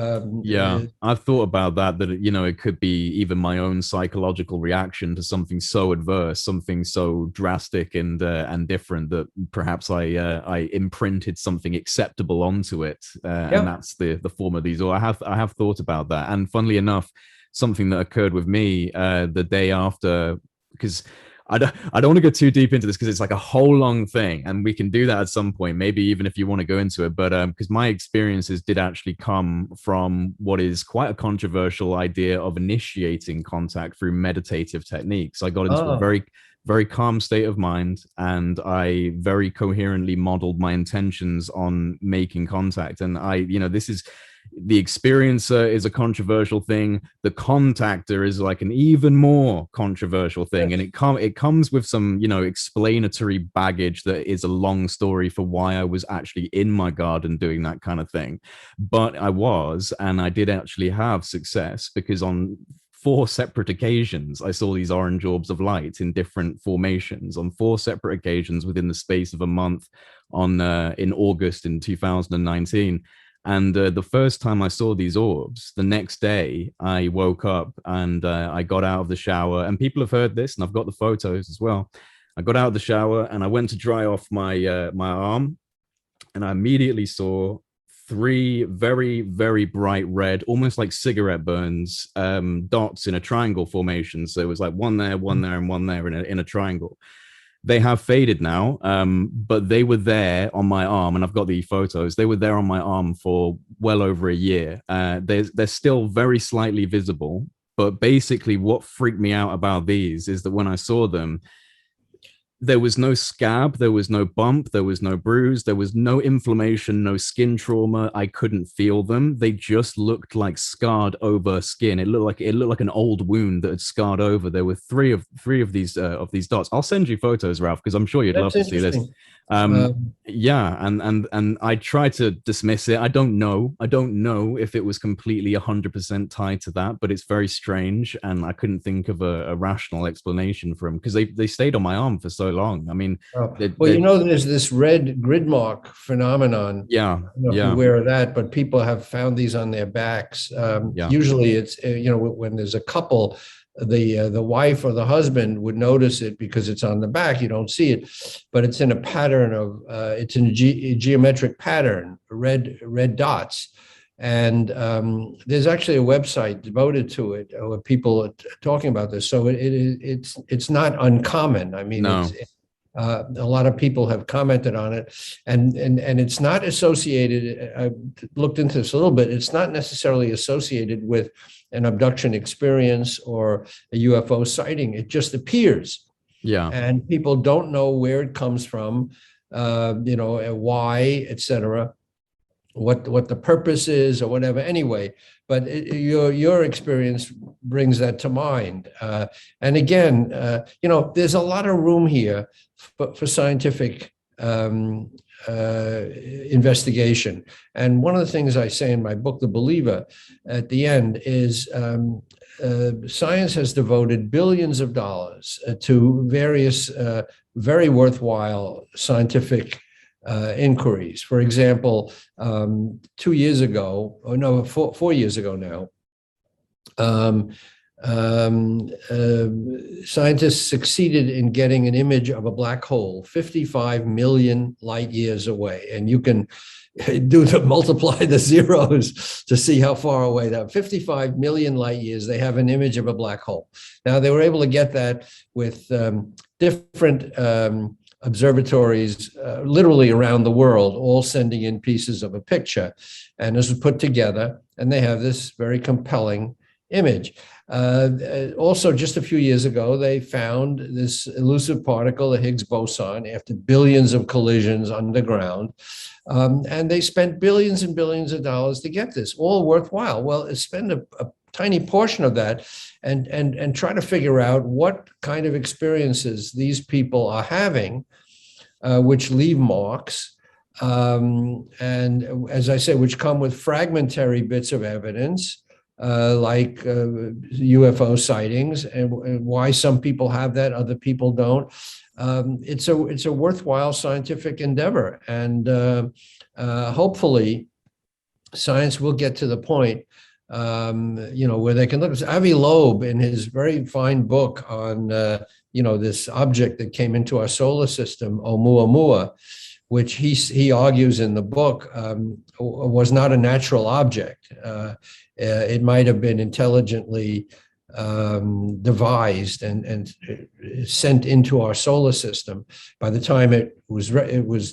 I've thought about that it could be even my own psychological reaction to something so adverse, something so drastic and different, that perhaps I imprinted something acceptable onto it, and that's the form of these. Or I have thought about that, and funnily enough, something that occurred with me the day after, because I don't want to go too deep into this because it's like a whole long thing, and we can do that at some point, maybe even if you want to go into it. But because my experiences did actually come from what is quite a controversial idea of initiating contact through meditative techniques. I got into a very, very calm state of mind, and I very coherently modeled my intentions on making contact. And this is, the experiencer is a controversial thing. The contactor is like an even more controversial thing. And it comes with some, explanatory baggage that is a long story for why I was actually in my garden doing that kind of thing. But and I did actually have success, because on 4 separate occasions, I saw these orange orbs of light in different formations on 4 separate occasions within the space of a month in August in 2019. And the first time I saw these orbs, the next day I woke up and I got out of the shower, and people have heard this, and I've got the photos as well. I got out of the shower and I went to dry off my my arm, and I immediately saw 3 very, very bright red, almost like cigarette burns, dots in a triangle formation. So it was like one there, and one there in a triangle. They have faded now, but they were there on my arm, and I've got the photos. They were there on my arm for well over a year. They're still very slightly visible, but basically what freaked me out about these is that when I saw them, there was no scab, there was no bump, there was no bruise, there was no inflammation, no skin trauma. I couldn't feel them. They just looked like scarred over skin. It looked like an old wound that had scarred over. There were three of these dots. I'll send you photos, Ralph, because I'm sure you'd love to see this. And I try to dismiss it. I don't know if it was completely 100% tied to that, but it's very strange, and I couldn't think of a rational explanation for them, because they stayed on my arm for so long. I mean, there's this red grid mark phenomenon. Yeah, I don't know if you're aware of that, but people have found these on their backs. Usually it's when there's a couple, the wife or the husband would notice it because it's on the back. You don't see it, but it's in a pattern of it's in a geometric pattern, red dots. And there's actually a website devoted to it where people are talking about this. So it's not uncommon. I mean, no. A lot of people have commented on it, and it's not associated. I looked into this a little bit. It's not necessarily associated with an abduction experience or a UFO sighting. It just appears. Yeah. And people don't know where it comes from, why, etc., what the purpose is or whatever. Anyway, but your experience brings that to mind. And again, there's a lot of room here for scientific investigation. And one of the things I say in my book, The Believer, at the end is science has devoted billions of dollars to various very worthwhile scientific inquiries. For example, 4 years ago now, scientists succeeded in getting an image of a black hole 55 million light years away. And you can multiply the zeros to see how far away that 55 million light years, they have an image of a black hole. Now, they were able to get that with different observatories literally around the world, all sending in pieces of a picture. And this was put together, and they have this very compelling image. Also, just a few years ago, they found this elusive particle, the Higgs boson, after billions of collisions underground. And they spent billions and billions of dollars to get this, all worthwhile. Well, spend a tiny portion of that and try to figure out what kind of experiences these people are having, which leave marks. And as I said, which come with fragmentary bits of evidence, like UFO sightings, and why some people have that, other people don't. It's a worthwhile scientific endeavor, and hopefully, science will get to the point, where they can look. Avi Loeb, in his very fine book on this object that came into our solar system, Oumuamua, which he argues in the book was not a natural object. It might have been intelligently devised and sent into our solar system. By the time it was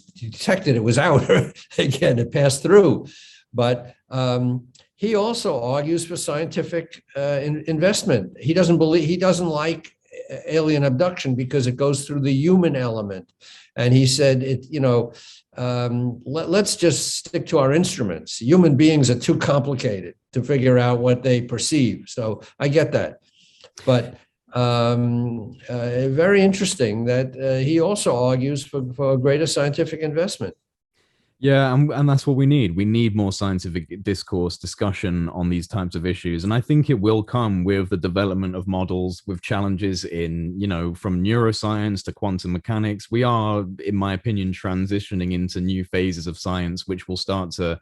detected, it was out again. It passed through, but he also argues for scientific investment. He doesn't like alien abduction because it goes through the human element. And he said, let's just stick to our instruments. Human beings are too complicated to figure out what they perceive. So I get that. But very interesting that he also argues for greater scientific investment. Yeah, and that's what we need. We need more scientific discourse, discussion on these types of issues. And I think it will come with the development of models, with challenges in, from neuroscience to quantum mechanics. We are, in my opinion, transitioning into new phases of science, which will start to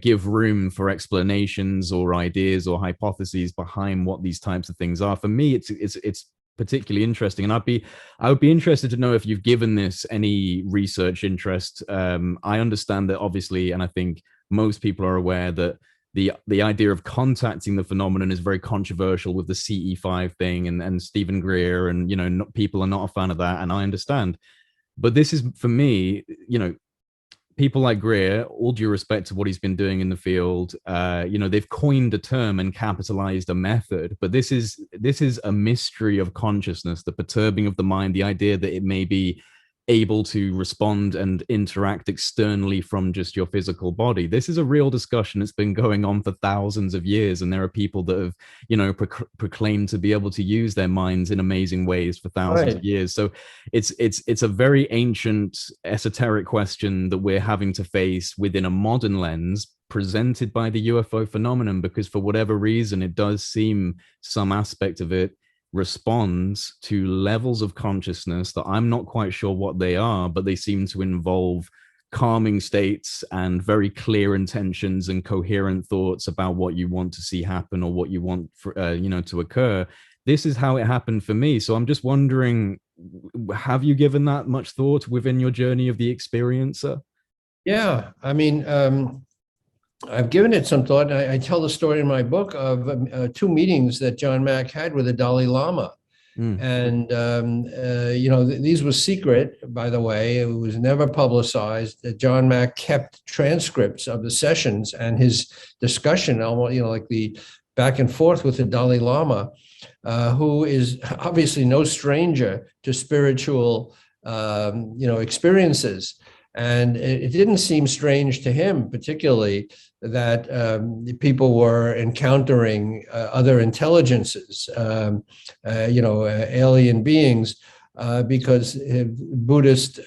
give room for explanations or ideas or hypotheses behind what these types of things are. For me, it's particularly interesting, and I would be interested to know if you've given this any research interest. I understand that, obviously, and I think most people are aware that the idea of contacting the phenomenon is very controversial with the CE5 thing and Stephen Greer, and people are not a fan of that, and I understand. But this is, for me, people like Greer, all due respect to what he's been doing in the field, they've coined a term and capitalized a method, but this is a mystery of consciousness, the perturbing of the mind, the idea that it may be able to respond and interact externally from just your physical body. This is a real discussion. It's been going on for thousands of years, and there are people that have, proclaimed to be able to use their minds in amazing ways for thousands of years. So it's a very ancient, esoteric question that we're having to face within a modern lens presented by the UFO phenomenon, because for whatever reason, it does seem some aspect of it responds to levels of consciousness that I'm not quite sure what they are, but they seem to involve calming states and very clear intentions and coherent thoughts about what you want to see happen or what you want for, to occur. This is how it happened for me. So I'm just wondering, have you given that much thought within your journey of the experiencer? Yeah, I mean, I've given it some thought. I tell the story in my book of two meetings that John Mack had with the Dalai Lama. And, these were secret, by the way. It was never publicized. That John Mack kept transcripts of the sessions and his discussion, like the back and forth with the Dalai Lama, who is obviously no stranger to spiritual, experiences. And it didn't seem strange to him, particularly, that people were encountering other intelligences, alien beings, because Buddhist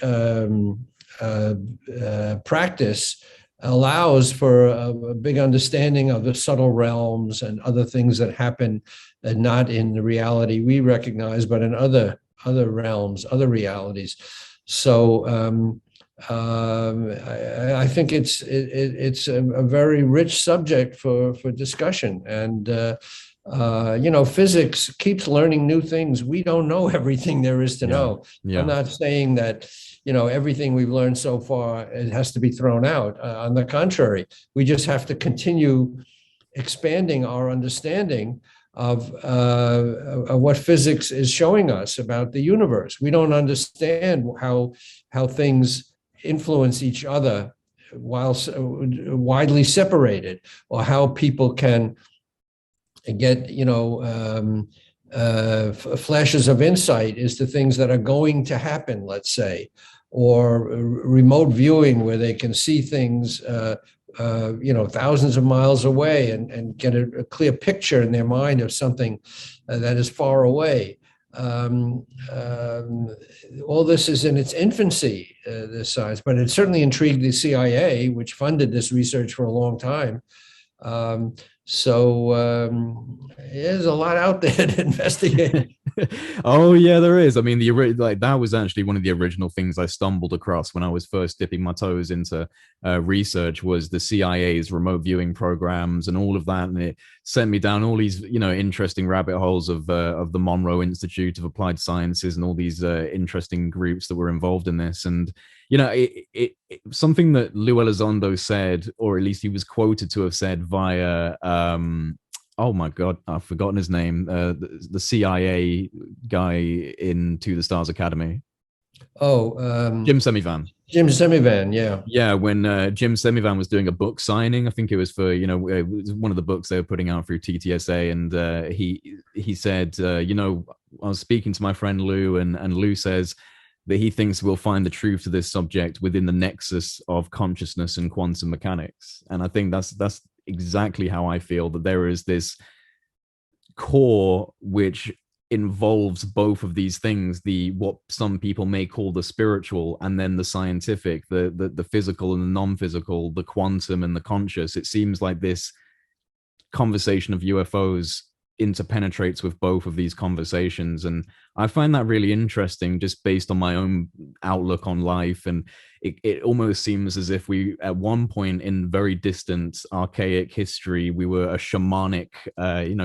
practice allows for a big understanding of the subtle realms and other things that happen, not in the reality we recognize, but in other realms, other realities. So I think it's a very rich subject for discussion, and Physics keeps learning new things. We don't know everything there is to know. Yeah. I'm not saying that, everything we've learned so far, it has to be thrown out. On the contrary, we just have to continue expanding our understanding of what physics is showing us about the universe. We don't understand how things influence each other while widely separated, or how people can get flashes of insight as to things that are going to happen, let's say, or remote viewing where they can see things thousands of miles away and get a clear picture in their mind of something that is far away. All this is in its infancy, this science, but it certainly intrigued the CIA, which funded this research for a long time. There's a lot out there to investigate. Oh yeah, there is. I mean, that was actually one of the original things I stumbled across when I was first dipping my toes into research, was the CIA's remote viewing programs and all of that, and it sent me down all these interesting rabbit holes of the Monroe Institute of Applied Sciences and all these interesting groups that were involved in this. And something that Lou Elizondo said, or at least he was quoted to have said via oh my God, I've forgotten his name. The CIA guy in To the Stars Academy. Jim Semivan. Jim Semivan, yeah. Yeah, when Jim Semivan was doing a book signing, I think it was for, it was one of the books they were putting out through TTSA. And he said, I was speaking to my friend Lou, and Lou says that he thinks we'll find the truth to this subject within the nexus of consciousness and quantum mechanics. And I think that's exactly how I feel, that there is this core which involves both of these things, what some people may call the spiritual, and then the scientific, the physical and the non-physical, the quantum and the conscious. It seems like this conversation of UFOs interpenetrates with both of these conversations, and I find that really interesting, just based on my own outlook on life. And it almost seems as if we, at one point in very distant archaic history, we were a shamanic,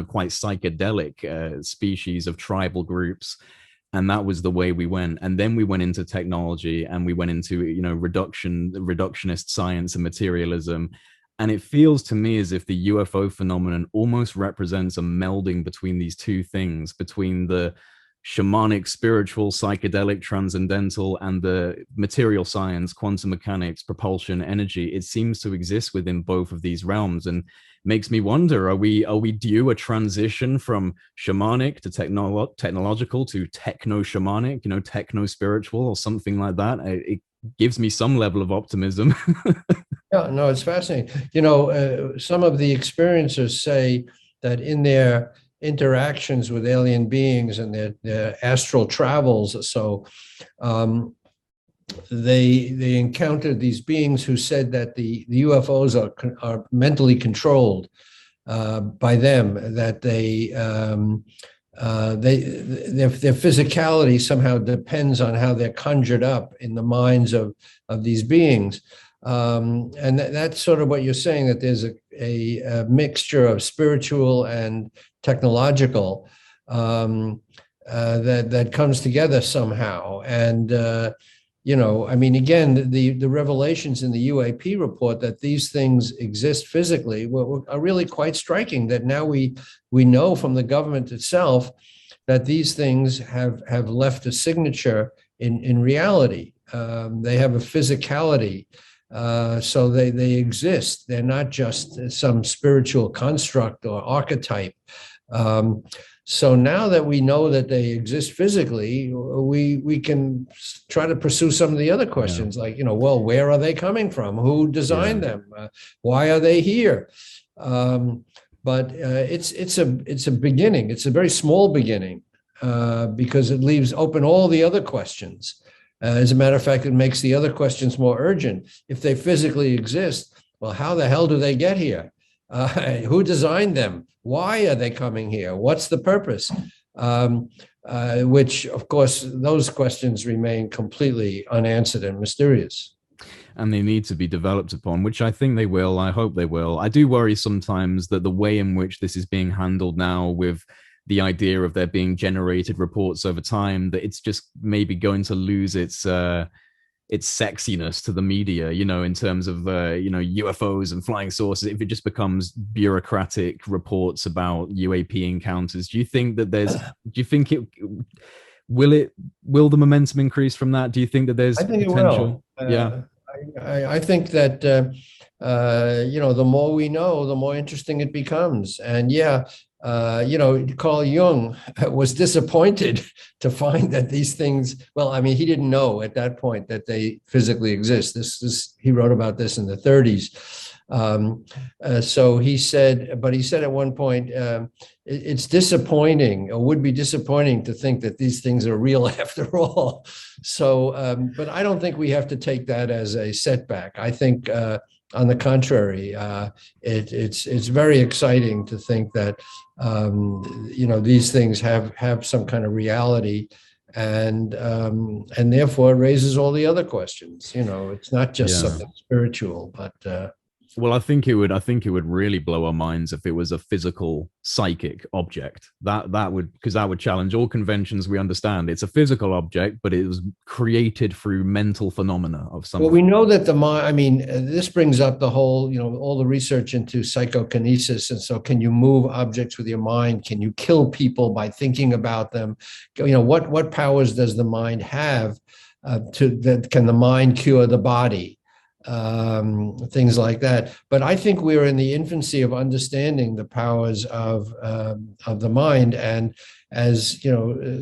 quite psychedelic species of tribal groups, and that was the way we went. And then we went into technology, and we went into reductionist science and materialism. And it feels to me as if the UFO phenomenon almost represents a melding between these two things, between the shamanic, spiritual, psychedelic, transcendental, and the material science, quantum mechanics, propulsion, energy. It seems to exist within both of these realms, and makes me wonder, are we due a transition from shamanic to technological to techno-shamanic, techno-spiritual, or something like that? It gives me some level of optimism. Yeah, no, it's fascinating. Some of the experiencers say that in their interactions with alien beings and their astral travels, they encountered these beings who said that the UFOs are mentally controlled by them, that their physicality somehow depends on how they're conjured up in the minds of these beings. And that's sort of what you're saying, that there's a mixture of spiritual and technological that comes together somehow. And again, the revelations in the UAP report that these things exist physically are really quite striking. That now we know from the government itself that these things have left a signature in reality. They have a physicality. So they exist. They're not just some spiritual construct or archetype. So now that we know that they exist physically, we can try to pursue some of the other questions, like, where are they coming from? Who designed them? Why are they here? But it's a beginning. It's a very small beginning because it leaves open all the other questions. As a matter of fact, it makes the other questions more urgent. If they physically exist, well, how the hell do they get here? Who designed them? Why are they coming here? What's the purpose? Which, of course, those questions remain completely unanswered and mysterious. and they need to be developed upon, which I think they will. I hope they will. I do worry sometimes that the way in which this is being handled now, with the idea of there being generated reports over time, that it's just maybe going to lose its sexiness to the media, in terms of UFOs and flying saucers. If it just becomes bureaucratic reports about UAP encounters, do you think it will the momentum increase from that? Do you think that there's I think potential? it will. Yeah. I think that the more we know, the more interesting it becomes. And Carl Jung was disappointed to find that these things. Well, I mean, he didn't know at that point that they physically exist. He wrote about this in the 30s. So he said at one point, it's disappointing, or would be disappointing, to think that these things are real after all. So, but I don't think we have to take that as a setback. I think, on the contrary, it's very exciting to think that these things have some kind of reality, and therefore it raises all the other questions. It's not just something spiritual, but well, I think it would really blow our minds if it was a physical psychic object. That would challenge all conventions we understand. It's a physical object, but it was created through mental phenomena of some. Well, we know that the mind. I mean, this brings up the whole, all the research into psychokinesis. And so, can you move objects with your mind? Can you kill people by thinking about them? What powers does the mind have? Can the mind cure the body? Things like that. But I think we're in the infancy of understanding the powers of the mind, and as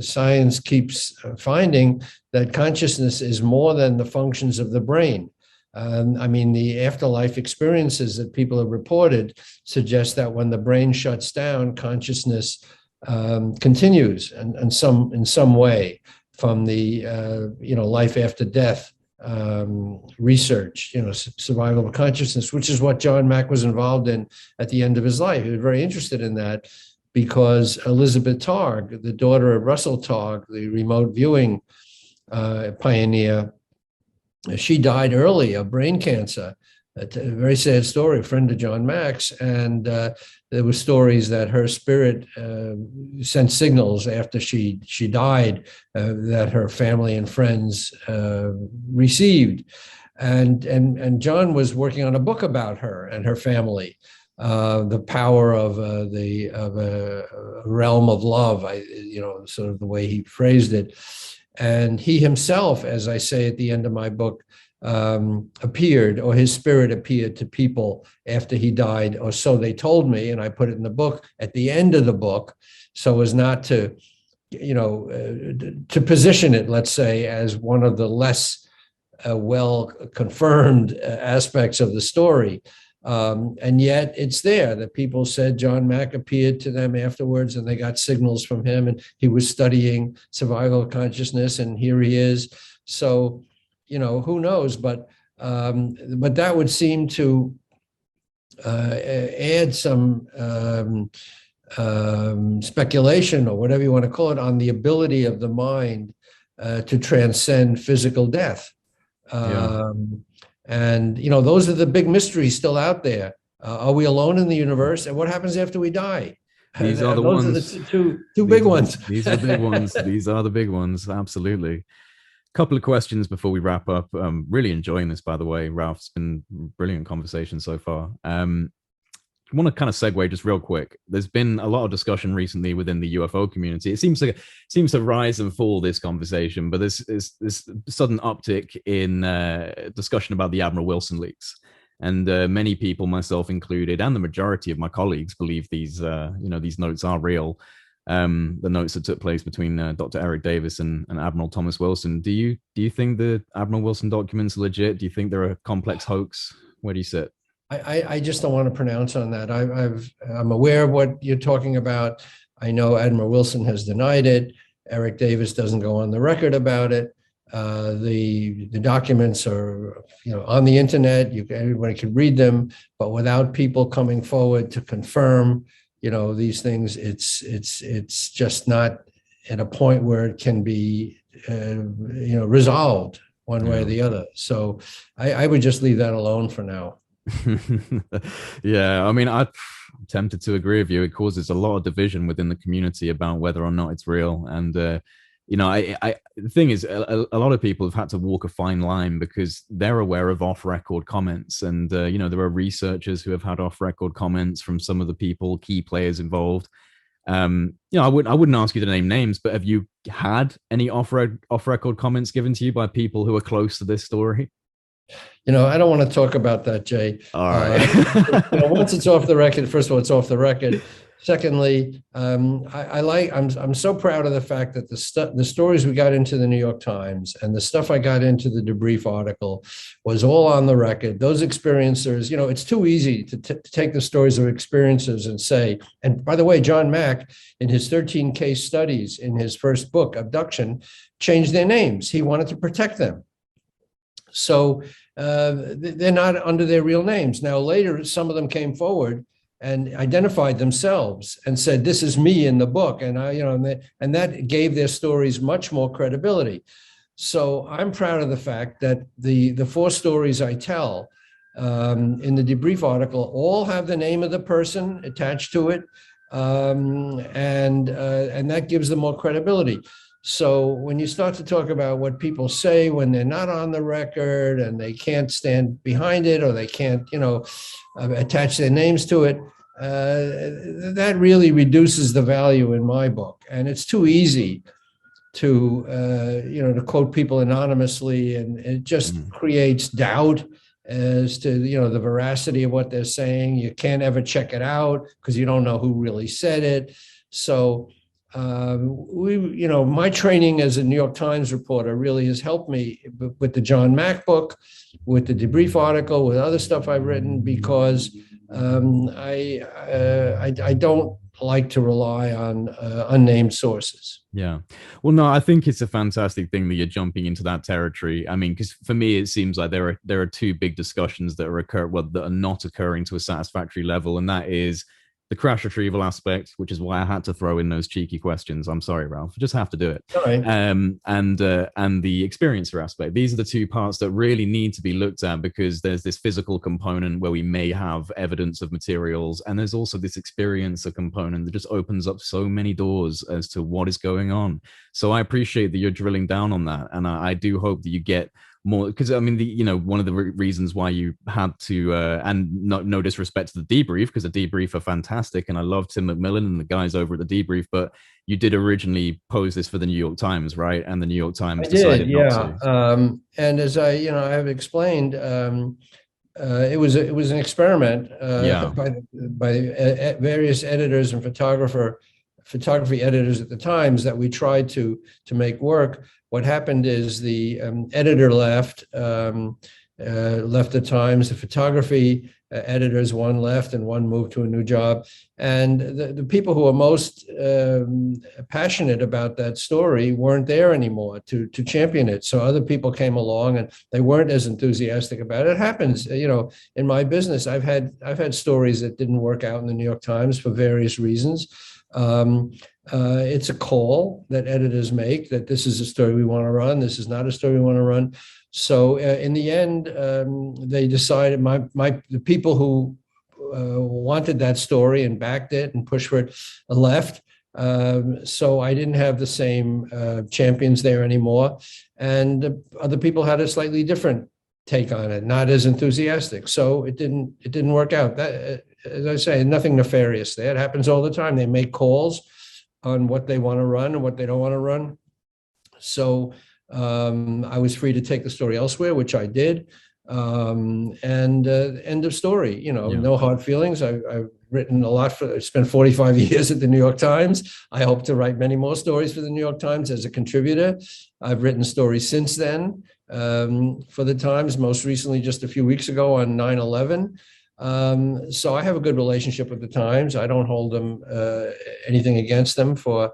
science keeps finding that consciousness is more than the functions of the brain. I mean, the afterlife experiences that people have reported suggest that when the brain shuts down, consciousness continues in some way, from the life after death research, survival of consciousness, which is what John Mack was involved in at the end of his life. He was very interested in that because Elizabeth Targ, the daughter of Russell Targ, the remote viewing pioneer, she died early of brain cancer. A very sad story, a friend of John Mack's, and there were stories that her spirit sent signals after she died that her family and friends received, and John was working on a book about her and her family, the power of a realm of love, sort of the way he phrased it, and he himself, as I say at the end of my book, appeared, or his spirit appeared to people after he died, or so they told me, and I put it in the book at the end of the book, so as not to, to position it, let's say, as one of the less well confirmed aspects of the story. And yet it's there that people said John Mack appeared to them afterwards, and they got signals from him, and he was studying survival of consciousness, and here he is. So, who knows? But that would seem to add some speculation, or whatever you want to call it, on the ability of the mind to transcend physical death. And those are the big mysteries still out there. Are we alone in the universe? And what happens after we die? These are the those ones. Are the two big ones. These are the big ones. These are the big ones. Absolutely. Couple of questions before we wrap up. Really enjoying this, by the way, Ralph. It's been brilliant conversation so far. I want to kind of segue just real quick. There's been a lot of discussion recently within the UFO community. It seems to rise and fall, this conversation, but there's this sudden uptick in discussion about the Admiral Wilson leaks. And many people, myself included, and the majority of my colleagues, believe these notes are real. The notes that took place between Dr. Eric Davis and Admiral Thomas Wilson. Do you think the Admiral Wilson documents are legit? Do you think they're a complex hoax? Where do you sit? I just don't want to pronounce on that. I'm aware of what you're talking about. I know Admiral Wilson has denied it. Eric Davis doesn't go on the record about it. The documents are on the internet. Everybody can read them, but without people coming forward to confirm these things, it's just not at a point where it can be resolved one way or the other. So I would just leave that alone for now. Yeah, I mean, I'm tempted to agree with you. It causes a lot of division within the community about whether or not it's real. And the thing is, a lot of people have had to walk a fine line because they're aware of off-record comments, and there are researchers who have had off-record comments from some of the people, key players involved. I wouldn't ask you to name names, but have you had any off-record comments given to you by people who are close to this story? I don't want to talk about that, Jay. All right. Once it's off the record, first of all, it's off the record. Secondly, I'm so proud of the fact that the stories we got into the New York Times and the stuff I got into the debrief article was all on the record. Those experiencers, it's too easy to take the stories of experiencers and say, and by the way, John Mack, in his 13 case studies in his first book, Abduction, changed their names. He wanted to protect them. So they're not under their real names. Now, later, some of them came forward and identified themselves and said, "This is me in the book," and and that gave their stories much more credibility. So I'm proud of the fact that the 4 stories I tell in the debrief article all have the name of the person attached to it, and that gives them more credibility. So when you start to talk about what people say when they're not on the record and they can't stand behind it, or they can't, attach their names to it, that really reduces the value in my book. And it's too easy to, to quote people anonymously, and it just creates doubt as to, the veracity of what they're saying. You can't ever check it out because you don't know who really said it. So my training as a New York Times reporter really has helped me with the John Mack book, with the debrief article, with other stuff I've written, because I don't like to rely on unnamed sources. Yeah. Well, no, I think it's a fantastic thing that you're jumping into that territory. I mean, because for me, it seems like there are 2 big discussions that that are not occurring to a satisfactory level, and that is the crash retrieval aspect, which is why I had to throw in those cheeky questions. I'm sorry, Ralph. I just have to do it. Right. And the experiencer aspect. These are the 2 parts that really need to be looked at, because there's this physical component where we may have evidence of materials, and there's also this experiencer component that just opens up so many doors as to what is going on. So I appreciate that you're drilling down on that, and I do hope that you get more, because I mean, one of the reasons why you had to, and no disrespect to the debrief, because the debrief are fantastic, and I love Tim McMillan and the guys over at the debrief, but you did originally pose this for the New York Times, right? And the New York Times decided not to. And as I have explained, it was an experiment by various editors and photography editors at the Times that we tried to make work. What happened is the editor left the Times. The photography editors, one left and one moved to a new job. And the people who are most passionate about that story weren't there anymore to champion it. So other people came along and they weren't as enthusiastic about it. It happens, in my business. I've had stories that didn't work out in the New York Times for various reasons. It's a call that editors make, that this is a story we want to run, this is not a story we want to run. So in the end, they decided, the people who wanted that story and backed it and pushed for it left. So I didn't have the same champions there anymore. And other people had a slightly different take on it, not as enthusiastic. So it didn't work out. That, as I say, nothing nefarious there. It happens all the time. They make calls on what they want to run and what they don't want to run. So I was free to take the story elsewhere, which I did. And end of story. No hard feelings. I've written a lot spent 45 years at the New York Times. I hope to write many more stories for the New York Times as a contributor. I've written stories since then for the Times, most recently just a few weeks ago on 9/11. So I have a good relationship with the Times. I don't hold them anything against them for,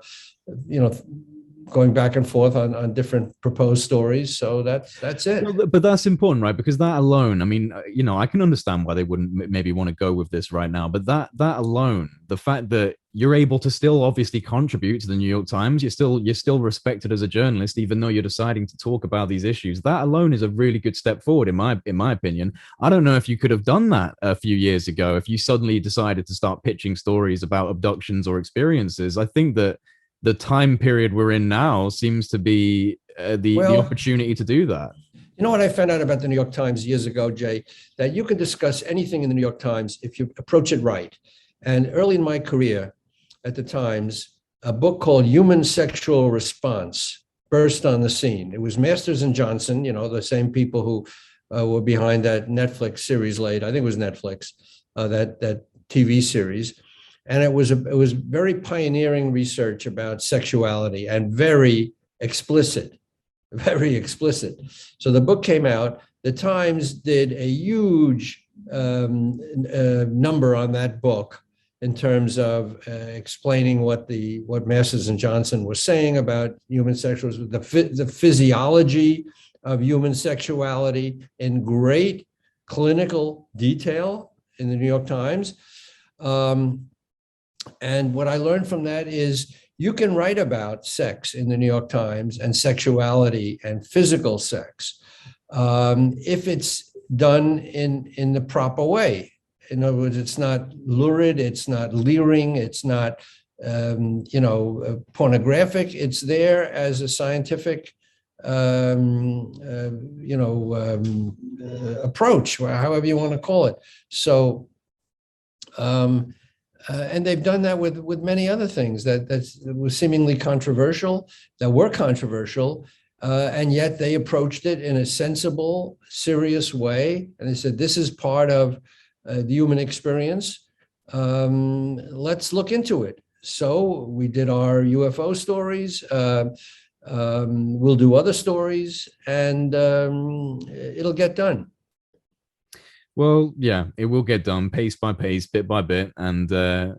going back and forth on different proposed stories. So that's it. Well, but that's important, right? Because that alone, I mean, I can understand why they wouldn't maybe want to go with this right now. But that alone, the fact that you're able to still obviously contribute to the New York Times, you're still respected as a journalist, even though you're deciding to talk about these issues. That alone is a really good step forward, in my opinion. I don't know if you could have done that a few years ago if you suddenly decided to start pitching stories about abductions or experiences. I think that the time period we're in now seems to be the opportunity to do that. You know what I found out about the New York Times years ago, Jay? That you can discuss anything in the New York Times if you approach it right. And early in my career at the Times, a book called Human Sexual Response burst on the scene. It was Masters and Johnson, the same people who were behind that Netflix series I think it was Netflix, that TV series. And it was very pioneering research about sexuality and very explicit. So the book came out. The Times did a huge number on that book in terms of explaining what Masters and Johnson was saying about human sexuality, the physiology of human sexuality in great clinical detail in the New York Times. And what I learned from that is you can write about sex in the New York Times and sexuality and physical sex if it's done in the proper way. In other words, it's not lurid, it's not leering, it's not pornographic. It's there as a scientific approach, however you want to call it. So. And they've done that with many other things that was seemingly controversial, and yet they approached it in a sensible, serious way. And they said, this is part of the human experience. Let's look into it. So we did our UFO stories. We'll do other stories, and it'll get done. Well, yeah, it will get done pace by pace, bit by bit. And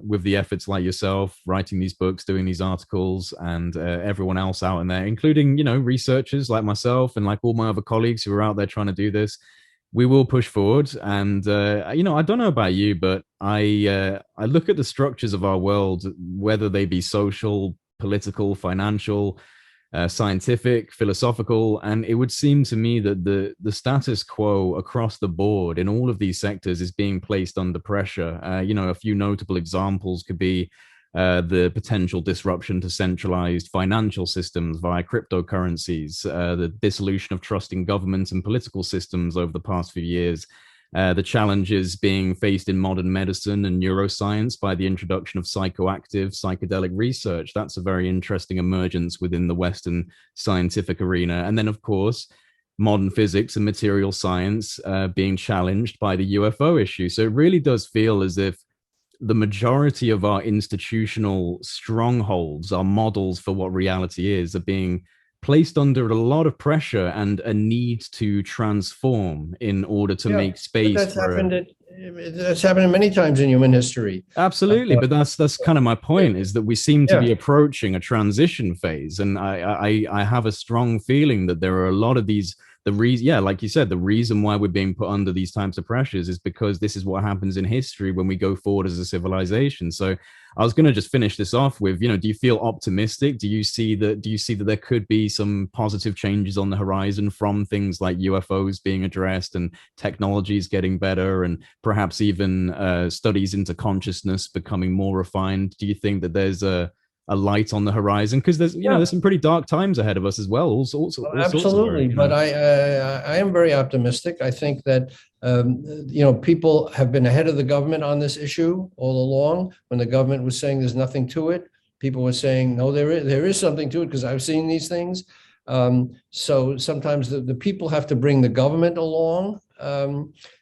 with the efforts like yourself, writing these books, doing these articles, and everyone else out in there, including, researchers like myself and like all my other colleagues who are out there trying to do this, we will push forward. And, I don't know about you, but I look at the structures of our world, whether they be social, political, financial, scientific, philosophical, and it would seem to me that the status quo across the board in all of these sectors is being placed under pressure. A few notable examples could be the potential disruption to centralized financial systems via cryptocurrencies, the dissolution of trust in government and political systems over the past few years, the challenges being faced in modern medicine and neuroscience by the introduction of psychoactive psychedelic research. That's a very interesting emergence within the Western scientific arena. And then, of course, modern physics and material science being challenged by the UFO issue. So it really does feel as if the majority of our institutional strongholds, our models for what reality is, are being placed under a lot of pressure and a need to transform in order to make space. That's happened many times in human history. Absolutely, but that's kind of my point, is that we seem to be approaching a transition phase, and I have a strong feeling that there are a lot of these. Like you said, the reason why we're being put under these types of pressures is because this is what happens in history when we go forward as a civilization. So I was going to just finish this off with, do you feel optimistic? Do you see that there could be some positive changes on the horizon from things like UFOs being addressed and technologies getting better, and perhaps even studies into consciousness becoming more refined? Do you think that there's a light on the horizon? Because there's some pretty dark times ahead of us as well. Absolutely, but I am very optimistic. I think that people have been ahead of the government on this issue all along. When the government was saying there's nothing to it, people were saying, no, there is something to it, because I've seen these things. So sometimes the people have to bring the government along.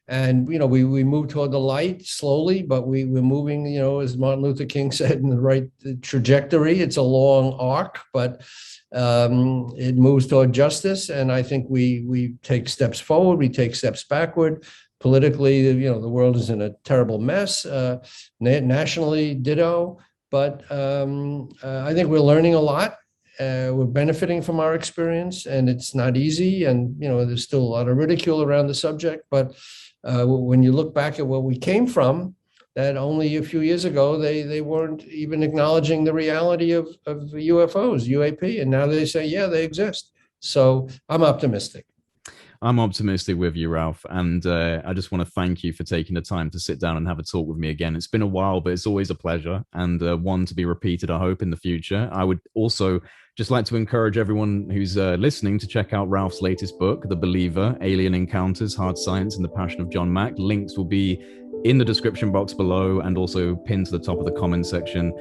And we move toward the light slowly, but we're moving, as Martin Luther King said, in the right trajectory. It's a long arc, but it moves toward justice. And I think we take steps forward, we take steps backward. Politically, the world is in a terrible mess. Nationally, ditto. But I think we're learning a lot. we're benefiting from our experience, and it's not easy. And, there's still a lot of ridicule around the subject. But when you look back at where we came from, that only a few years ago, they weren't even acknowledging the reality of UFOs, UAP. And now they say, yeah, they exist. So I'm optimistic. I'm optimistic with you, Ralph. And I just want to thank you for taking the time to sit down and have a talk with me again. It's been a while, but it's always a pleasure, and one to be repeated, I hope, in the future. I would also just like to encourage everyone who's listening to check out Ralph's latest book, The Believer, Alien Encounters, Hard Science, and the Passion of John Mack. Links will be in the description box below and also pinned to the top of the comment section.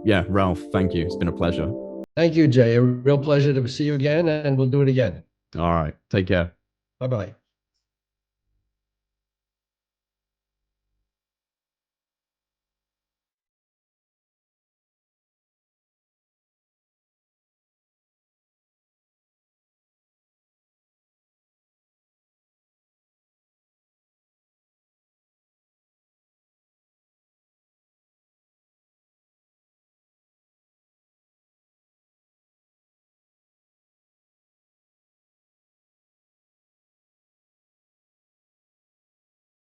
Yeah, Ralph, thank you. It's been a pleasure. Thank you, Jay. A real pleasure to see you again, and we'll do it again. All right. Take care. Bye-bye.